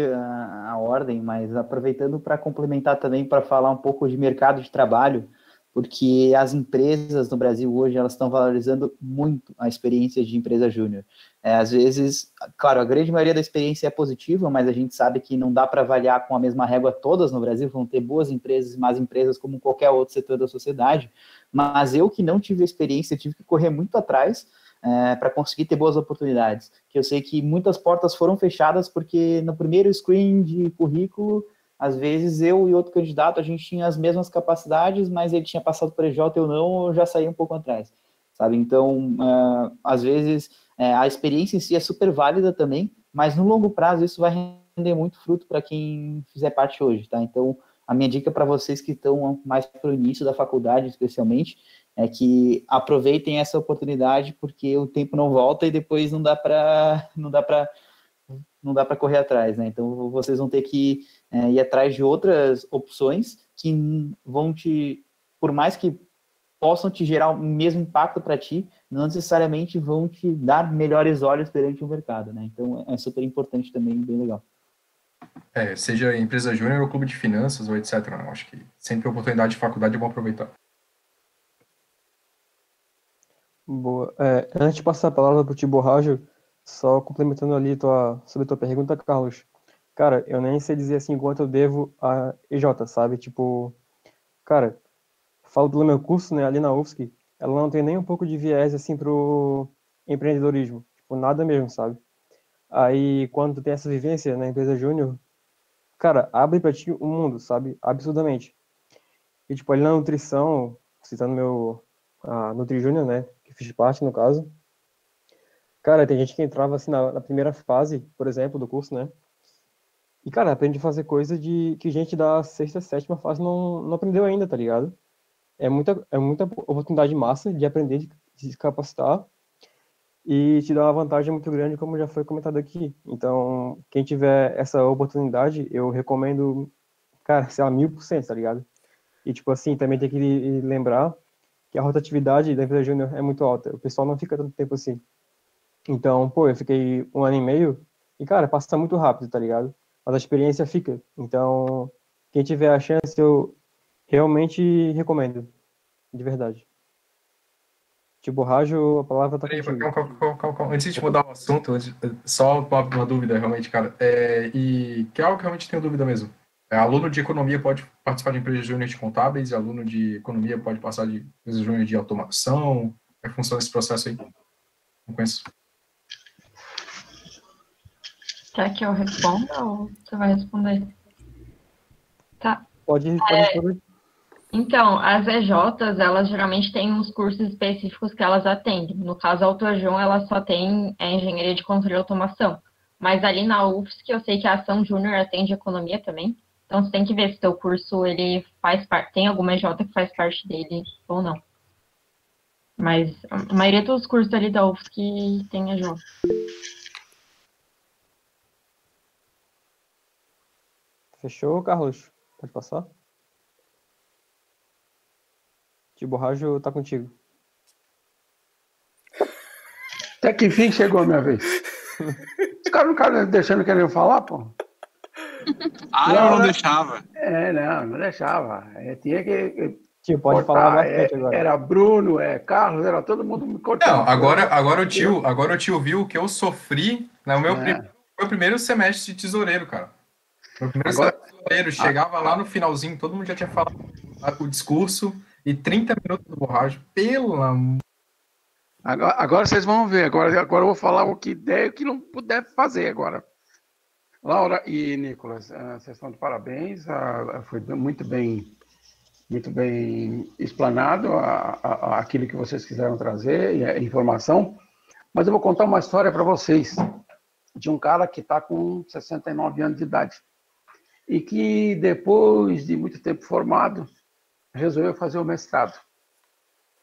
a ordem, mas aproveitando para complementar também, para falar um pouco de mercado de trabalho, porque as empresas no Brasil hoje, elas estão valorizando muito a experiência de empresa júnior. Às vezes, claro, a grande maioria da experiência é positiva, mas a gente sabe que não dá para avaliar com a mesma régua todas no Brasil, vão ter boas empresas e más empresas como qualquer outro setor da sociedade, mas eu que não tive experiência, tive que correr muito atrás para conseguir ter boas oportunidades, que eu sei que muitas portas foram fechadas porque no primeiro screen de currículo, às vezes eu e outro candidato, a gente tinha as mesmas capacidades, mas ele tinha passado por EJ, eu não, eu já saí um pouco atrás, sabe? Então, às vezes, a experiência em si é super válida também, mas no longo prazo isso vai render muito fruto para quem fizer parte hoje, tá? Então, a minha dica para vocês que estão mais para o início da faculdade, especialmente, é que aproveitem essa oportunidade, porque o tempo não volta e depois não dá para correr atrás, né? Então, vocês vão ter que ir atrás de outras opções que vão por mais que possam te gerar o mesmo impacto para ti, não necessariamente vão te dar melhores olhos perante o mercado, né? Então, é super importante também, bem legal. Seja empresa júnior ou clube de finanças ou etc. Eu acho que sempre a oportunidade de faculdade é bom aproveitar. Boa. Antes de passar a palavra para o Tibor Rajo, só complementando ali sobre a tua pergunta, Carlos. Cara, eu nem sei dizer assim quanto eu devo a EJ, sabe? Tipo, cara, falo pelo meu curso, né, ali na UFSC, ela não tem nem um pouco de viés assim pro empreendedorismo. Tipo, nada mesmo, sabe? Aí, quando tu tem essa vivência na empresa júnior, cara, abre pra ti um mundo, sabe? Absurdamente. E, tipo, ali na nutrição, citando a Nutri Júnior, né? Que fiz parte, no caso. Cara, tem gente que entrava, assim, na primeira fase, por exemplo, do curso, né? E, cara, aprende a fazer coisa que gente da sexta, sétima fase não aprendeu ainda, tá ligado? É muita oportunidade massa de aprender, de se capacitar e te dá uma vantagem muito grande, como já foi comentado aqui. Então, quem tiver essa oportunidade, eu recomendo, cara, sei lá, 1000%, tá ligado? E, tipo assim, também tem que lembrar que a rotatividade da empresa júnior é muito alta. O pessoal não fica tanto tempo assim. Então, pô, eu fiquei 1 ano e meio e, cara, passa muito rápido, tá ligado? Mas a experiência fica. Então, quem tiver a chance, eu realmente recomendo. De verdade. Tipo, Rádio, a palavra tá Peraí, contigo. calma. Antes de mudar o assunto, só uma dúvida, realmente, cara. E que é algo que realmente tenho dúvida mesmo. Aluno de economia pode participar de empresas júnior de contábeis e aluno de economia pode passar de empresas júnior de automação? Como é que funciona esse processo aí? Não conheço. Quer que eu responda ou você vai responder? Tá. Pode responder. Então, as EJs, elas geralmente têm uns cursos específicos que elas atendem. No caso, a Autojun, ela só tem engenharia de controle e automação. Mas ali na UFSC, eu sei que a Ação Júnior atende economia também. Então, você tem que ver se o teu curso, ele faz parte, tem alguma EJ que faz parte dele ou não. Mas a maioria dos cursos ali da UFSC tem EJ. Fechou, Carlos? Pode passar? Tipo, Rádio tá contigo. Até que enfim chegou a minha vez. Os caras não ficaram deixando que eu falar, pô. Eu não deixava. Não deixava. Tinha que. Tio, pode falar bastante agora. Era Bruno, Carlos, era todo mundo me cortando. Não, agora o tio viu o que eu sofri no meu primeiro semestre de tesoureiro, cara. Meu primeiro semestre de tesoureiro, chegava lá no finalzinho, todo mundo já tinha falado o discurso e 30 minutos do borracho. Pelo amor. Agora vocês vão ver. Agora eu vou falar o que der e o que não puder fazer agora. Laura e Nicolas, vocês estão de parabéns. Foi muito bem explanado aquilo que vocês quiseram trazer, e a informação. Mas eu vou contar uma história para vocês de um cara que está com 69 anos de idade e que, depois de muito tempo formado, resolveu fazer o mestrado.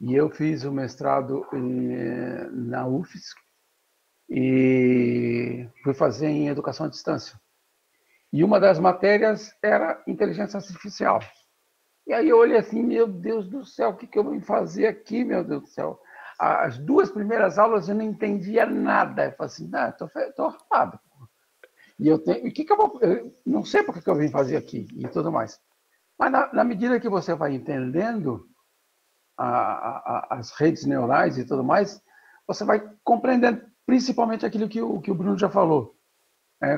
E eu fiz o mestrado na UFSC e fui fazer em educação à distância. E uma das matérias era inteligência artificial. E aí eu olhei assim, meu Deus do céu, o que eu vim fazer aqui, meu Deus do céu? As 2 primeiras aulas eu não entendia nada. Eu falei assim, estou arrumado. E eu não sei por que eu vim fazer aqui e tudo mais. Mas na medida que você vai entendendo as redes neurais e tudo mais, você vai compreendendo principalmente aquilo que o Bruno já falou.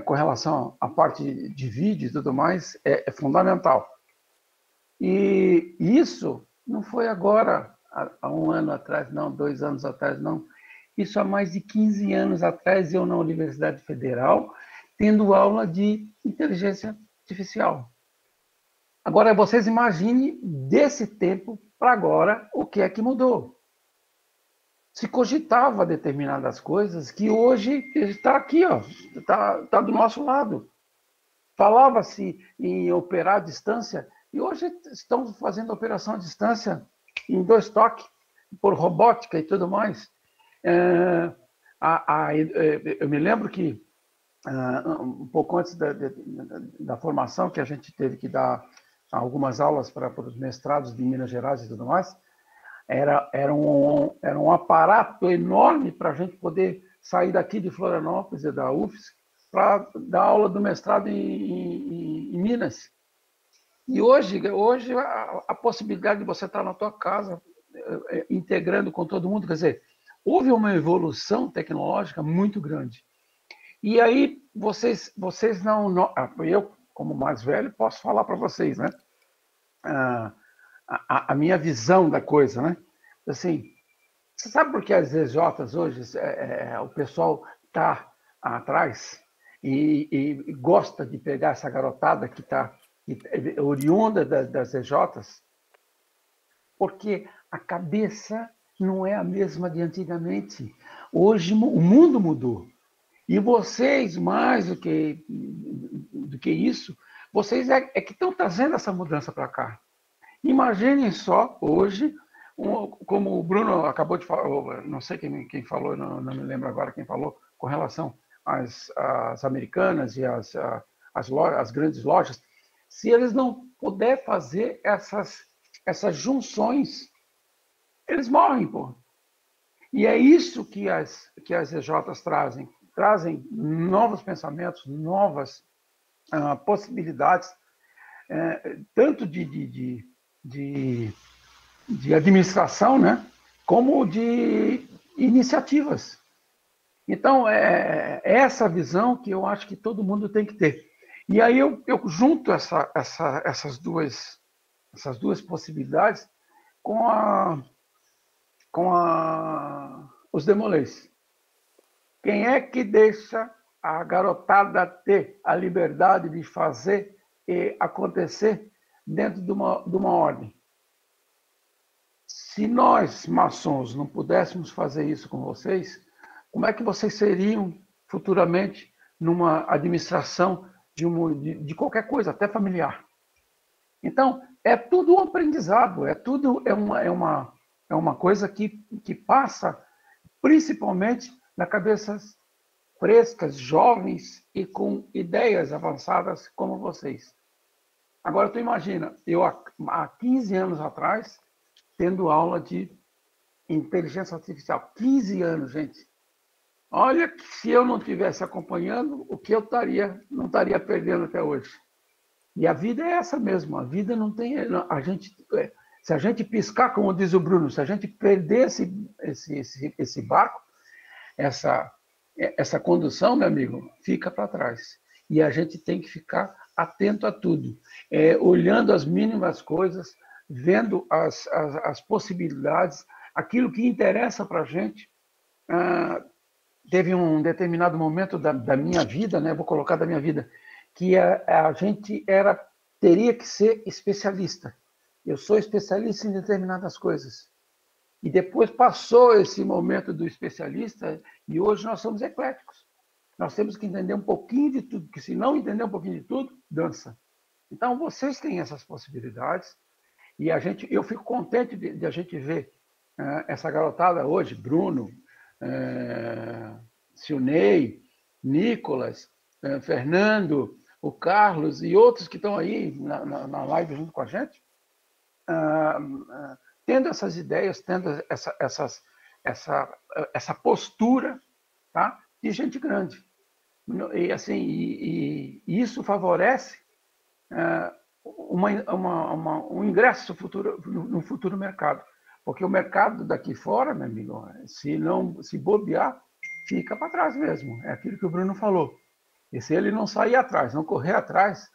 Com relação à parte de vídeo e tudo mais, é fundamental. E isso não foi agora, há 1 ano atrás, não, 2 anos atrás, não. Isso há mais de 15 anos atrás, eu na Universidade Federal, tendo aula de inteligência artificial. Agora, vocês imaginem, desse tempo para agora, o que é que mudou. Se cogitava determinadas coisas que hoje está aqui, está do nosso lado. Falava-se em operar à distância, e hoje estamos fazendo operação à distância em 2 toques, por robótica e tudo mais. Eu me lembro que, um pouco antes da formação, que a gente teve que dar algumas aulas para os mestrados de Minas Gerais e tudo mais, era um aparato enorme para a gente poder sair daqui de Florianópolis e da UFSC para dar aula do mestrado em Minas. E hoje a possibilidade de você estar na tua casa, integrando com todo mundo, quer dizer, houve uma evolução tecnológica muito grande. E aí, vocês não... Eu, como mais velho, posso falar para vocês, né? A minha visão da coisa, né? Assim, você sabe por que as EJs hoje, o pessoal está atrás e gosta de pegar essa garotada que está oriunda das EJs? Porque a cabeça não é a mesma de antigamente. Hoje o mundo mudou. E vocês, mais do que isso, vocês é que estão trazendo essa mudança para cá. Imaginem só, hoje, como o Bruno acabou de falar, não sei quem falou, não me lembro agora quem falou, com relação às americanas e às grandes lojas, se eles não puderem fazer essas junções, eles morrem, pô. E é isso que as EJs trazem novos pensamentos, novas possibilidades, tanto de administração, né, como de iniciativas. Então, é essa visão que eu acho que todo mundo tem que ter. E aí eu junto essas duas possibilidades com os demolês. Quem é que deixa a garotada ter a liberdade de fazer e acontecer dentro de uma ordem? Se nós, maçons, não pudéssemos fazer isso com vocês, como é que vocês seriam futuramente numa administração de qualquer coisa, até familiar? Então, é tudo um aprendizado, é uma coisa que passa principalmente na cabeças frescas, jovens e com ideias avançadas como vocês. Agora, tu imagina, eu há 15 anos atrás, tendo aula de inteligência artificial. 15 anos, gente. Olha, que se eu não estivesse acompanhando, o que eu não estaria perdendo até hoje. E a vida é essa mesmo. A vida não tem... se a gente piscar, como diz o Bruno, se a gente perder esse barco, essa condução, meu amigo, fica para trás. E a gente tem que ficar atento a tudo, olhando as mínimas coisas, vendo as possibilidades, aquilo que interessa para a gente. Teve um determinado momento da minha vida, né, vou colocar da minha vida, que a gente teria que ser especialista. Eu sou especialista em determinadas coisas. E depois passou esse momento do especialista e hoje nós somos ecléticos. Nós temos que entender um pouquinho de tudo, porque se não entender um pouquinho de tudo, dança. Então, vocês têm essas possibilidades e eu fico contente de a gente ver essa garotada hoje, Bruno, Silnei, Nicolas, Fernando, o Carlos e outros que estão aí na live junto com a gente, tendo essas ideias, tendo essa postura, tá, de gente grande. E, assim, isso favorece um ingresso no futuro mercado. Porque o mercado daqui fora, meu amigo, se bobear, fica para trás mesmo. É aquilo que o Bruno falou. E se ele não sair atrás, não correr atrás,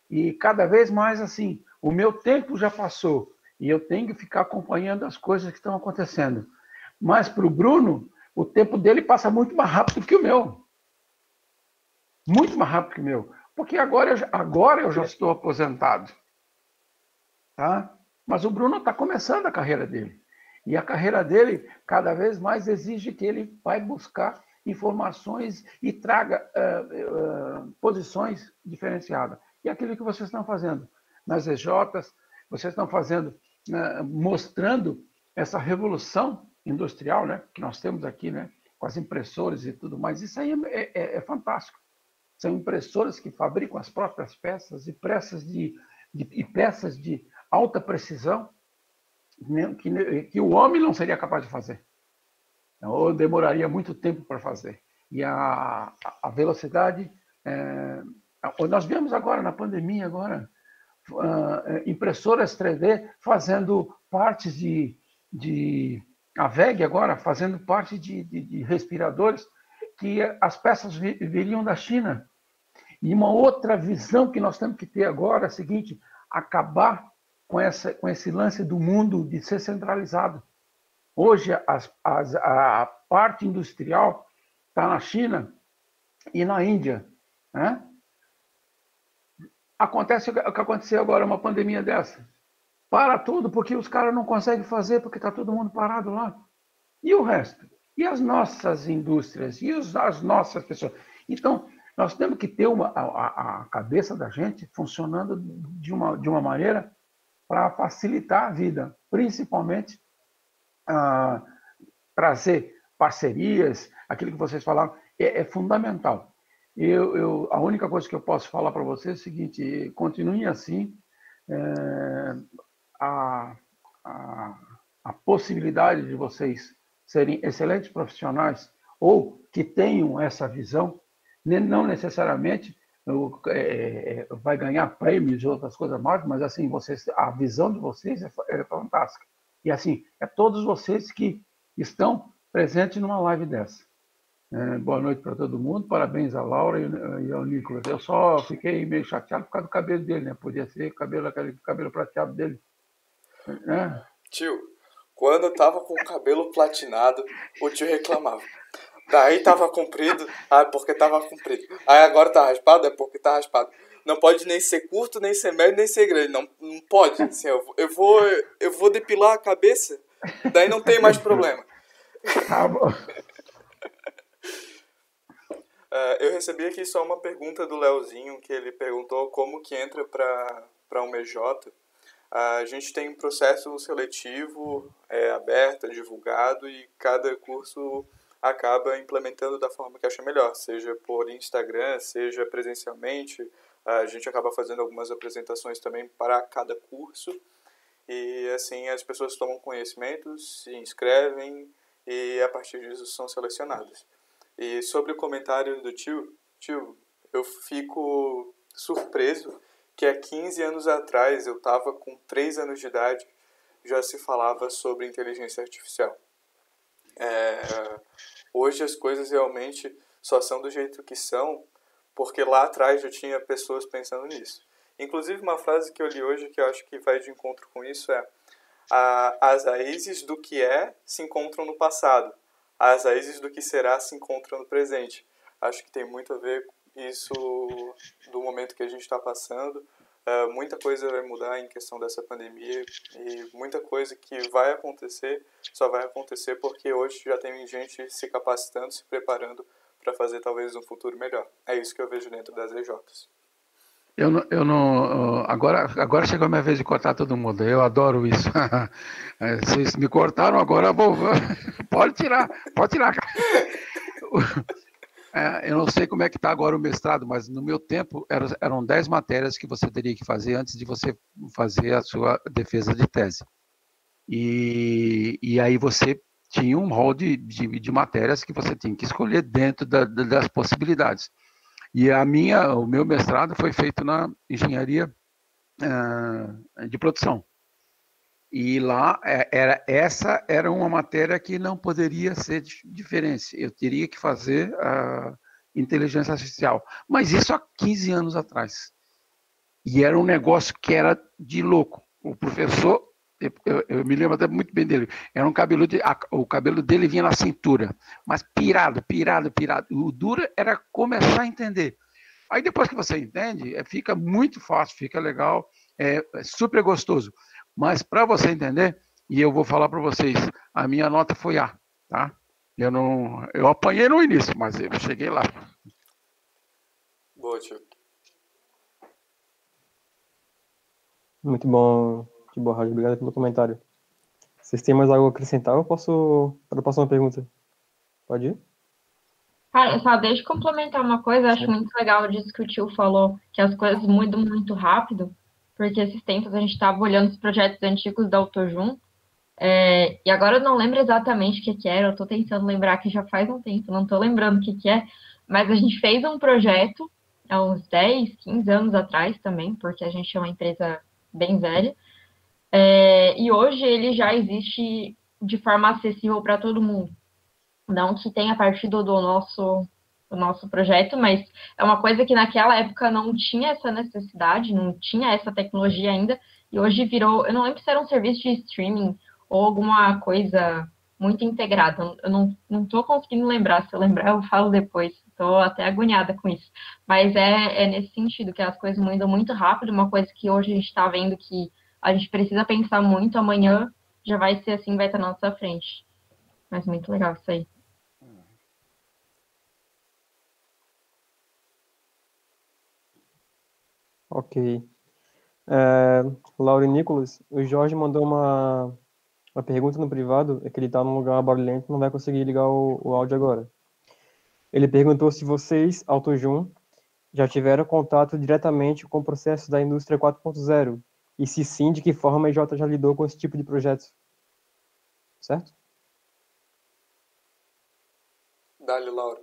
e cada vez mais assim, o meu tempo já passou, e eu tenho que ficar acompanhando as coisas que estão acontecendo. Mas para o Bruno, o tempo dele passa muito mais rápido que o meu. Muito mais rápido que o meu. Porque agora eu já estou aposentado. Tá? Mas o Bruno está começando a carreira dele. E a carreira dele, cada vez mais, exige que ele vai buscar informações e traga posições diferenciadas. E aquilo que vocês estão fazendo nas EJs, vocês estão fazendo, mostrando essa revolução industrial, né, que nós temos aqui, né, com as impressoras e tudo mais. Isso aí é fantástico. São impressoras que fabricam as próprias peças e peças de alta precisão que o homem não seria capaz de fazer. Ou demoraria muito tempo para fazer. E a velocidade... nós vemos agora, na pandemia, impressoras 3D fazendo partes de a WEG agora fazendo parte de respiradores, que as peças viriam da China. E uma outra visão que nós temos que ter agora é a seguinte: acabar com esse lance do mundo de ser centralizado. Hoje, a parte industrial está na China e na Índia, né? Acontece o que aconteceu agora, uma pandemia dessa. Para tudo, porque os caras não conseguem fazer, porque está todo mundo parado lá. E o resto? E as nossas indústrias? E as nossas pessoas? Então, nós temos que ter a cabeça da gente funcionando de uma maneira para facilitar a vida, principalmente trazer parcerias, aquilo que vocês falaram, é fundamental. A única coisa que eu posso falar para vocês é o seguinte: continuem assim. A possibilidade de vocês serem excelentes profissionais ou que tenham essa visão, não necessariamente vai ganhar prêmios e outras coisas mais, mas assim, a visão de vocês é fantástica. E assim, é todos vocês que estão presentes numa live dessa. Boa noite para todo mundo, parabéns a Laura e ao Nicolas. Eu só fiquei meio chateado por causa do cabelo dele, né? Podia ser aquele cabelo prateado dele. Tio, quando eu tava com o cabelo platinado, o tio reclamava. Daí tava comprido, porque tava comprido. Aí agora tá raspado, é porque tá raspado. Não pode nem ser curto, nem ser médio, nem ser grande. Não pode. Assim, eu vou depilar a cabeça, daí não tem mais problema. Tá bom. Eu recebi aqui só uma pergunta do Leozinho, que ele perguntou como que entra para um MJ. A gente tem um processo seletivo aberto, divulgado, e cada curso acaba implementando da forma que acha melhor, seja por Instagram, seja presencialmente. A gente acaba fazendo algumas apresentações também para cada curso, e assim as pessoas tomam conhecimento, se inscrevem e a partir disso são selecionadas. E sobre o comentário do tio, eu fico surpreso que há 15 anos atrás, eu estava com 3 anos de idade, já se falava sobre inteligência artificial. Hoje as coisas realmente só são do jeito que são, porque lá atrás já tinha pessoas pensando nisso. Inclusive, uma frase que eu li hoje que eu acho que vai de encontro com isso é: as raízes do que se encontram no passado, as raízes do que será se encontram no presente. Acho que tem muito a ver isso do momento que a gente está passando. Muita coisa vai mudar em questão dessa pandemia, e muita coisa que vai acontecer só vai acontecer porque hoje já tem gente se capacitando, se preparando para fazer talvez um futuro melhor. É isso que eu vejo dentro das EJs. Eu não. Agora chegou a minha vez de cortar todo mundo. Eu adoro isso. Vocês me cortaram, agora eu vou. Pode tirar, cara. Eu não sei como é que está agora o mestrado, mas no meu tempo eram 10 matérias que você teria que fazer antes de você fazer a sua defesa de tese. E aí você tinha um rol de matérias que você tinha que escolher dentro das possibilidades. E o meu mestrado foi feito na engenharia de produção. E lá, essa era uma matéria que não poderia ser diferente. Eu teria que fazer a inteligência artificial. Mas isso há 15 anos atrás. E era um negócio que era de louco. O professor, eu me lembro até muito bem dele, era um cabeludo, o cabelo dele vinha na cintura, mas pirado. O duro era começar a entender. Aí depois que você entende, fica muito fácil, fica legal, é super gostoso. Mas para você entender, e eu vou falar para vocês, a minha nota foi A, tá? Eu apanhei no início, mas eu cheguei lá. Boa, tio. Muito bom, Roger. Obrigado pelo comentário. Vocês têm mais algo a acrescentar? Eu posso para a próxima pergunta? Pode ir? Cara, só deixa eu complementar uma coisa. Eu acho muito legal disso que o tio falou, que as coisas mudam muito rápido, porque esses tempos a gente estava olhando os projetos antigos da Autojum, e agora eu não lembro exatamente o que era, eu estou tentando lembrar que já faz um tempo, não estou lembrando o que é, mas a gente fez um projeto há uns 10, 15 anos atrás também, porque a gente é uma empresa bem velha, e hoje ele já existe de forma acessível para todo mundo. Não que tenha partido do nosso projeto, mas é uma coisa que naquela época não tinha essa necessidade, não tinha essa tecnologia ainda, e hoje virou, eu não lembro se era um serviço de streaming ou alguma coisa muito integrada, eu não estou conseguindo lembrar, se eu lembrar eu falo depois, estou até agoniada com isso, mas é nesse sentido, que as coisas mudam muito rápido, uma coisa que hoje a gente está vendo que a gente precisa pensar muito, amanhã já vai ser assim, vai estar na nossa frente, mas muito legal isso aí. Ok. Laura e Nicolas, o Jorge mandou uma pergunta no privado, é que ele está num lugar barulhento, não vai conseguir ligar o áudio agora. Ele perguntou se vocês, AutoJun, já tiveram contato diretamente com o processo da indústria 4.0 e se sim, de que forma a EJ já lidou com esse tipo de projeto. Certo? Dá-lhe, Laura.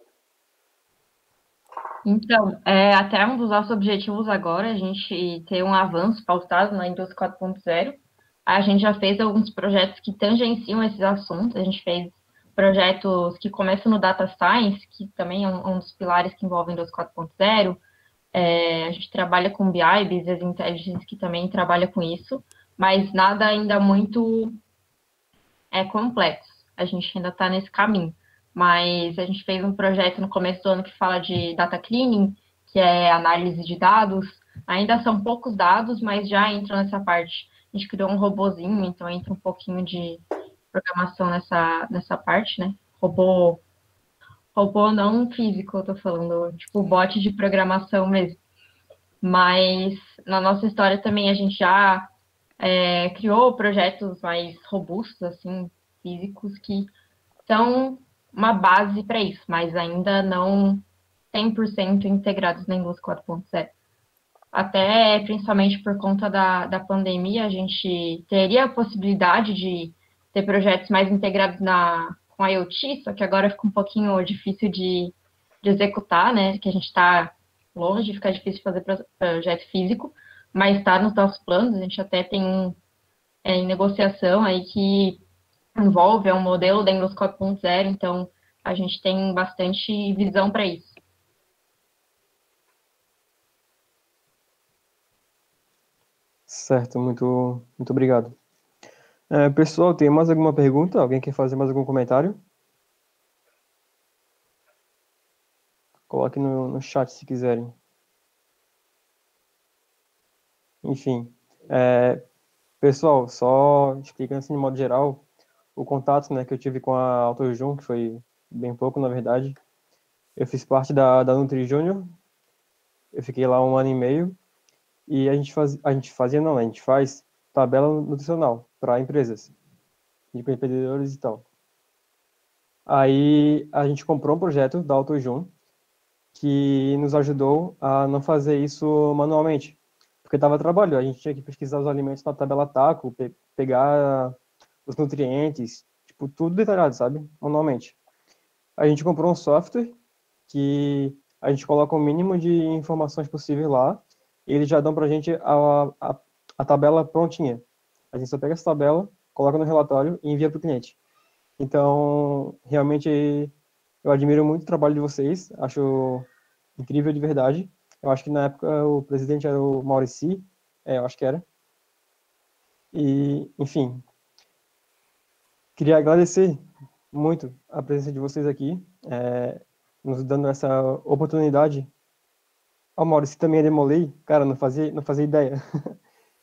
Então, até um dos nossos objetivos agora, é a gente ter um avanço pautado na indústria 4.0. A gente já fez alguns projetos que tangenciam esses assuntos. A gente fez projetos que começam no Data Science, que também é um dos pilares que envolvem a indústria 4.0. A gente trabalha com BI, Business Intelligence, que também trabalha com isso, mas nada ainda muito complexo. A gente ainda está nesse caminho. Mas a gente fez um projeto no começo do ano que fala de data cleaning, que é análise de dados. Ainda são poucos dados, mas já entram nessa parte. A gente criou um robozinho, então entra um pouquinho de programação nessa parte, né? Robô não físico, eu tô falando, tipo bot de programação mesmo. Mas na nossa história também a gente já criou projetos mais robustos, assim, físicos, que são uma base para isso, mas ainda não 100% integrados na indústria 4.0. Até, principalmente por conta da pandemia, a gente teria a possibilidade de ter projetos mais integrados com a IoT, só que agora fica um pouquinho difícil de executar, né? Que a gente está longe, fica difícil fazer projeto físico, mas está nos nossos planos, a gente até tem um em negociação aí que envolve um modelo da indústria 4.0, então a gente tem bastante visão para isso. Certo, muito obrigado. Pessoal, tem mais alguma pergunta? Alguém quer fazer mais algum comentário? Coloque no chat se quiserem. Enfim, pessoal, só explicando assim de modo geral, o contato, né, que eu tive com a AutoJun, que foi bem pouco, na verdade. Eu fiz parte da Nutri Júnior, eu fiquei lá 1 ano e meio, e a gente faz tabela nutricional para empresas, de empreendedores e tal. Aí a gente comprou um projeto da AutoJun, que nos ajudou a não fazer isso manualmente, porque dava trabalho, a gente tinha que pesquisar os alimentos na tabela TACO, pegar os nutrientes, tipo, tudo detalhado, sabe? Manualmente. A gente comprou um software que a gente coloca o mínimo de informações possível lá, e eles já dão pra gente a tabela prontinha. A gente só pega essa tabela, coloca no relatório e envia para o cliente. Então, realmente, eu admiro muito o trabalho de vocês, acho incrível de verdade. Eu acho que na época o presidente era o Maurici, eu acho que era. E, enfim, queria agradecer muito a presença de vocês aqui, nos dando essa oportunidade. O Maurício também é Demolei, cara, não fazia ideia.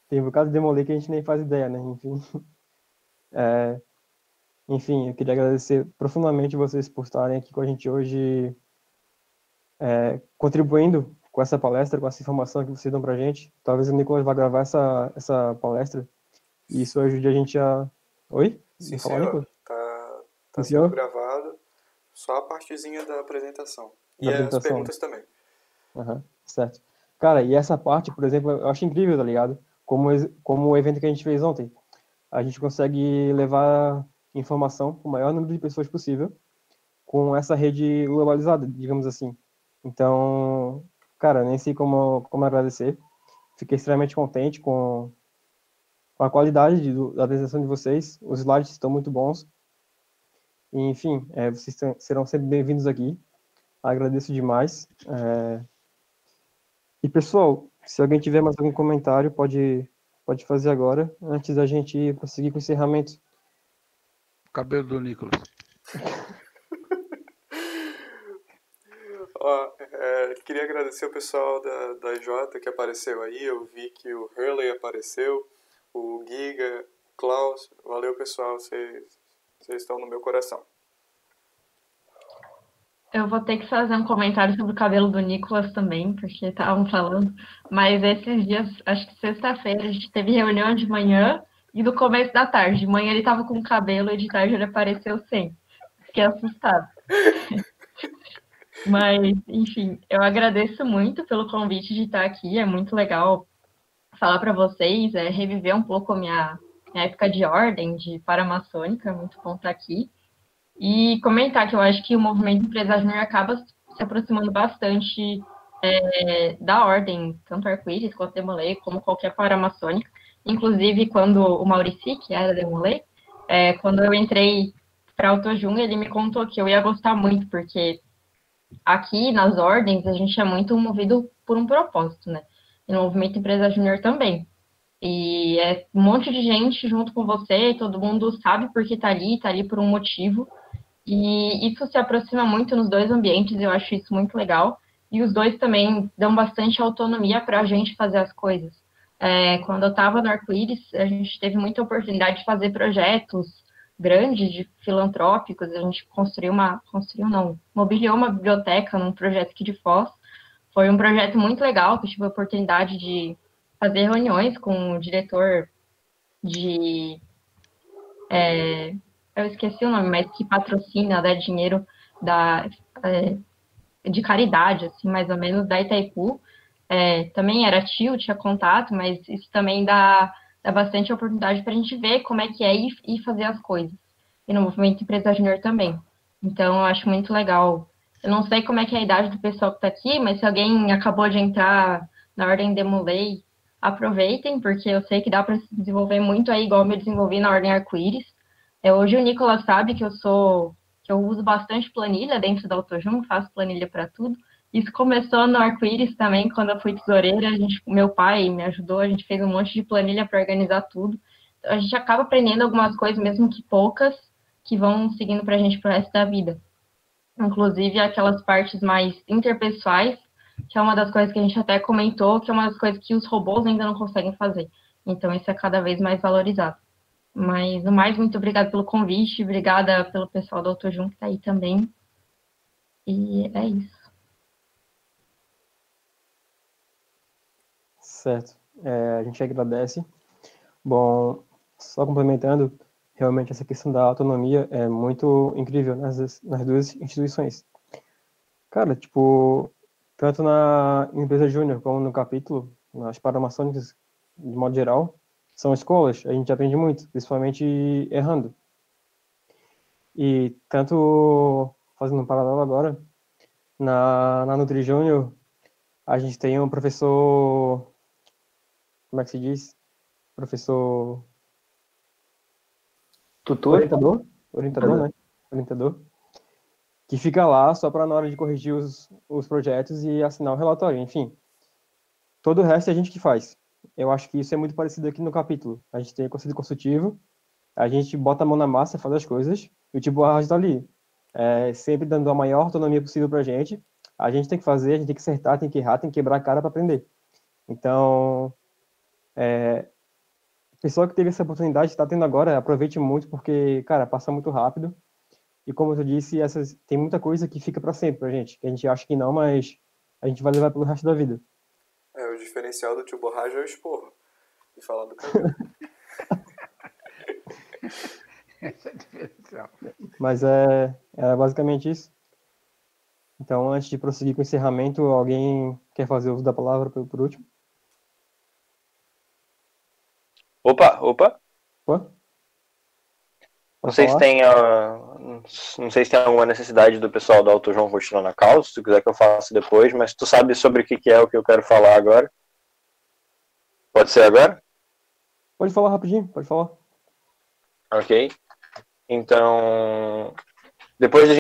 Tem um bocado de Demolei que a gente nem faz ideia, né? Enfim, eu queria agradecer profundamente vocês por estarem aqui com a gente hoje, contribuindo com essa palestra, com essa informação que vocês dão pra gente. Talvez o Nicolas vá gravar essa palestra e isso ajude a gente a... Oi? Sim, falar, senhor. Nicolas? Tá sendo gravado, só a partezinha da apresentação. E as perguntas também. Certo. Cara, e essa parte, por exemplo, eu acho incrível, tá ligado? Como o evento que a gente fez ontem. A gente consegue levar informação para o maior número de pessoas possível com essa rede globalizada, digamos assim. Então, cara, nem sei como agradecer. Fiquei extremamente contente com com a qualidade da apresentação de vocês. Os slides estão muito bons. E, enfim, vocês serão sempre bem-vindos aqui. Agradeço demais. E, pessoal, se alguém tiver mais algum comentário, pode fazer agora, antes da gente prosseguir com o encerramento. Cabelo do Nicolas. Queria agradecer o pessoal da Jota que apareceu aí. Eu vi que o Hurley apareceu, o Giga, o Klaus. Valeu, pessoal. Vocês estão no meu coração. Eu vou ter que fazer um comentário sobre o cabelo do Nicolas também, porque estavam falando. Mas esses dias, acho que sexta-feira, a gente teve reunião de manhã e no começo da tarde. De manhã ele estava com cabelo e de tarde ele apareceu sem. Fiquei assustada. Mas, enfim, eu agradeço muito pelo convite de estar aqui. É muito legal falar para vocês, reviver um pouco a minha época de ordem, de paramaçônica. É muito bom estar aqui. E comentar que eu acho que o movimento Empresa Júnior acaba se aproximando bastante da ordem, tanto Arco-Íris quanto Demolei, como qualquer paramaçônica. Inclusive, quando o Maurici, que era Demolei, quando eu entrei para Autojun, ele me contou que eu ia gostar muito, porque aqui nas ordens a gente é muito movido por um propósito, né? E no movimento Empresa Júnior também. E é um monte de gente junto com você, todo mundo sabe por que tá ali por um motivo. E isso se aproxima muito nos dois ambientes, eu acho isso muito legal. E os dois também dão bastante autonomia para a gente fazer as coisas. Quando eu estava no Arco-Íris, a gente teve muita oportunidade de fazer projetos grandes, filantrópicos. A gente mobiliou uma biblioteca num projeto aqui de Foz. Foi um projeto muito legal, que eu tive a oportunidade de fazer reuniões com o diretor eu esqueci o nome, mas que patrocina, dá dinheiro de caridade, assim, mais ou menos, da Itaipu. Também era tio, tinha contato, mas isso também dá bastante oportunidade para a gente ver como é que é e fazer as coisas. E no movimento Empresa Júnior também. Então, eu acho muito legal. Eu não sei como é que é a idade do pessoal que está aqui, mas se alguém acabou de entrar na Ordem Demolei, aproveitem, porque eu sei que dá para se desenvolver muito aí, igual eu me desenvolvi na Ordem Arco-Íris. Hoje o Nicolas sabe que eu uso bastante planilha dentro da Autojun, faço planilha para tudo. Isso começou no Arco-Íris também, quando eu fui tesoureira, meu pai me ajudou, a gente fez um monte de planilha para organizar tudo. Então, a gente acaba aprendendo algumas coisas, mesmo que poucas, que vão seguindo para a gente pro resto da vida. Inclusive aquelas partes mais interpessoais, que é uma das coisas que a gente até comentou, que é uma das coisas que os robôs ainda não conseguem fazer. Então, isso é cada vez mais valorizado. Mas, no mais, muito obrigada pelo convite, obrigada pelo pessoal do Autojun que está aí também. E é isso. Certo. A gente agradece. Bom, só complementando, realmente essa questão da autonomia é muito incrível nas duas instituições. Cara, tipo, tanto na Empresa Júnior como no capítulo, nas paramaçônicas, de modo geral, são escolas, a gente aprende muito, principalmente errando. E tanto, fazendo um paralelo agora, na Nutri Júnior, a gente tem um professor, como é que se diz? Professor... Tutor? Orientador, né? Orientador. Que fica lá só para na hora de corrigir os projetos e assinar o relatório, enfim. Todo o resto é a gente que faz. Eu acho que isso é muito parecido aqui no capítulo. A gente tem o conselho consultivo, a gente bota a mão na massa, faz as coisas, e o Tio Borracha está ali. Sempre dando a maior autonomia possível para a gente tem que fazer, a gente tem que acertar, tem que errar, tem que quebrar a cara para aprender. Então, a pessoa que teve essa oportunidade, está tendo agora, aproveite muito, porque, cara, passa muito rápido. E como eu disse, tem muita coisa que fica para sempre pra gente, que a gente acha que não, mas a gente vai levar pelo resto da vida. O diferencial do Tio Borracha é o esporro. E falar do cabelo. Esse é o diferencial. Mas é basicamente isso. Então, antes de prosseguir com o encerramento, alguém quer fazer uso da palavra por último? Opa. Não sei se tem alguma necessidade do pessoal da Autojun continuar na causa, se tu quiser que eu faça depois, mas tu sabe sobre o que é o que eu quero falar agora? Pode ser agora? Pode falar rapidinho, pode falar. Ok? Então, depois da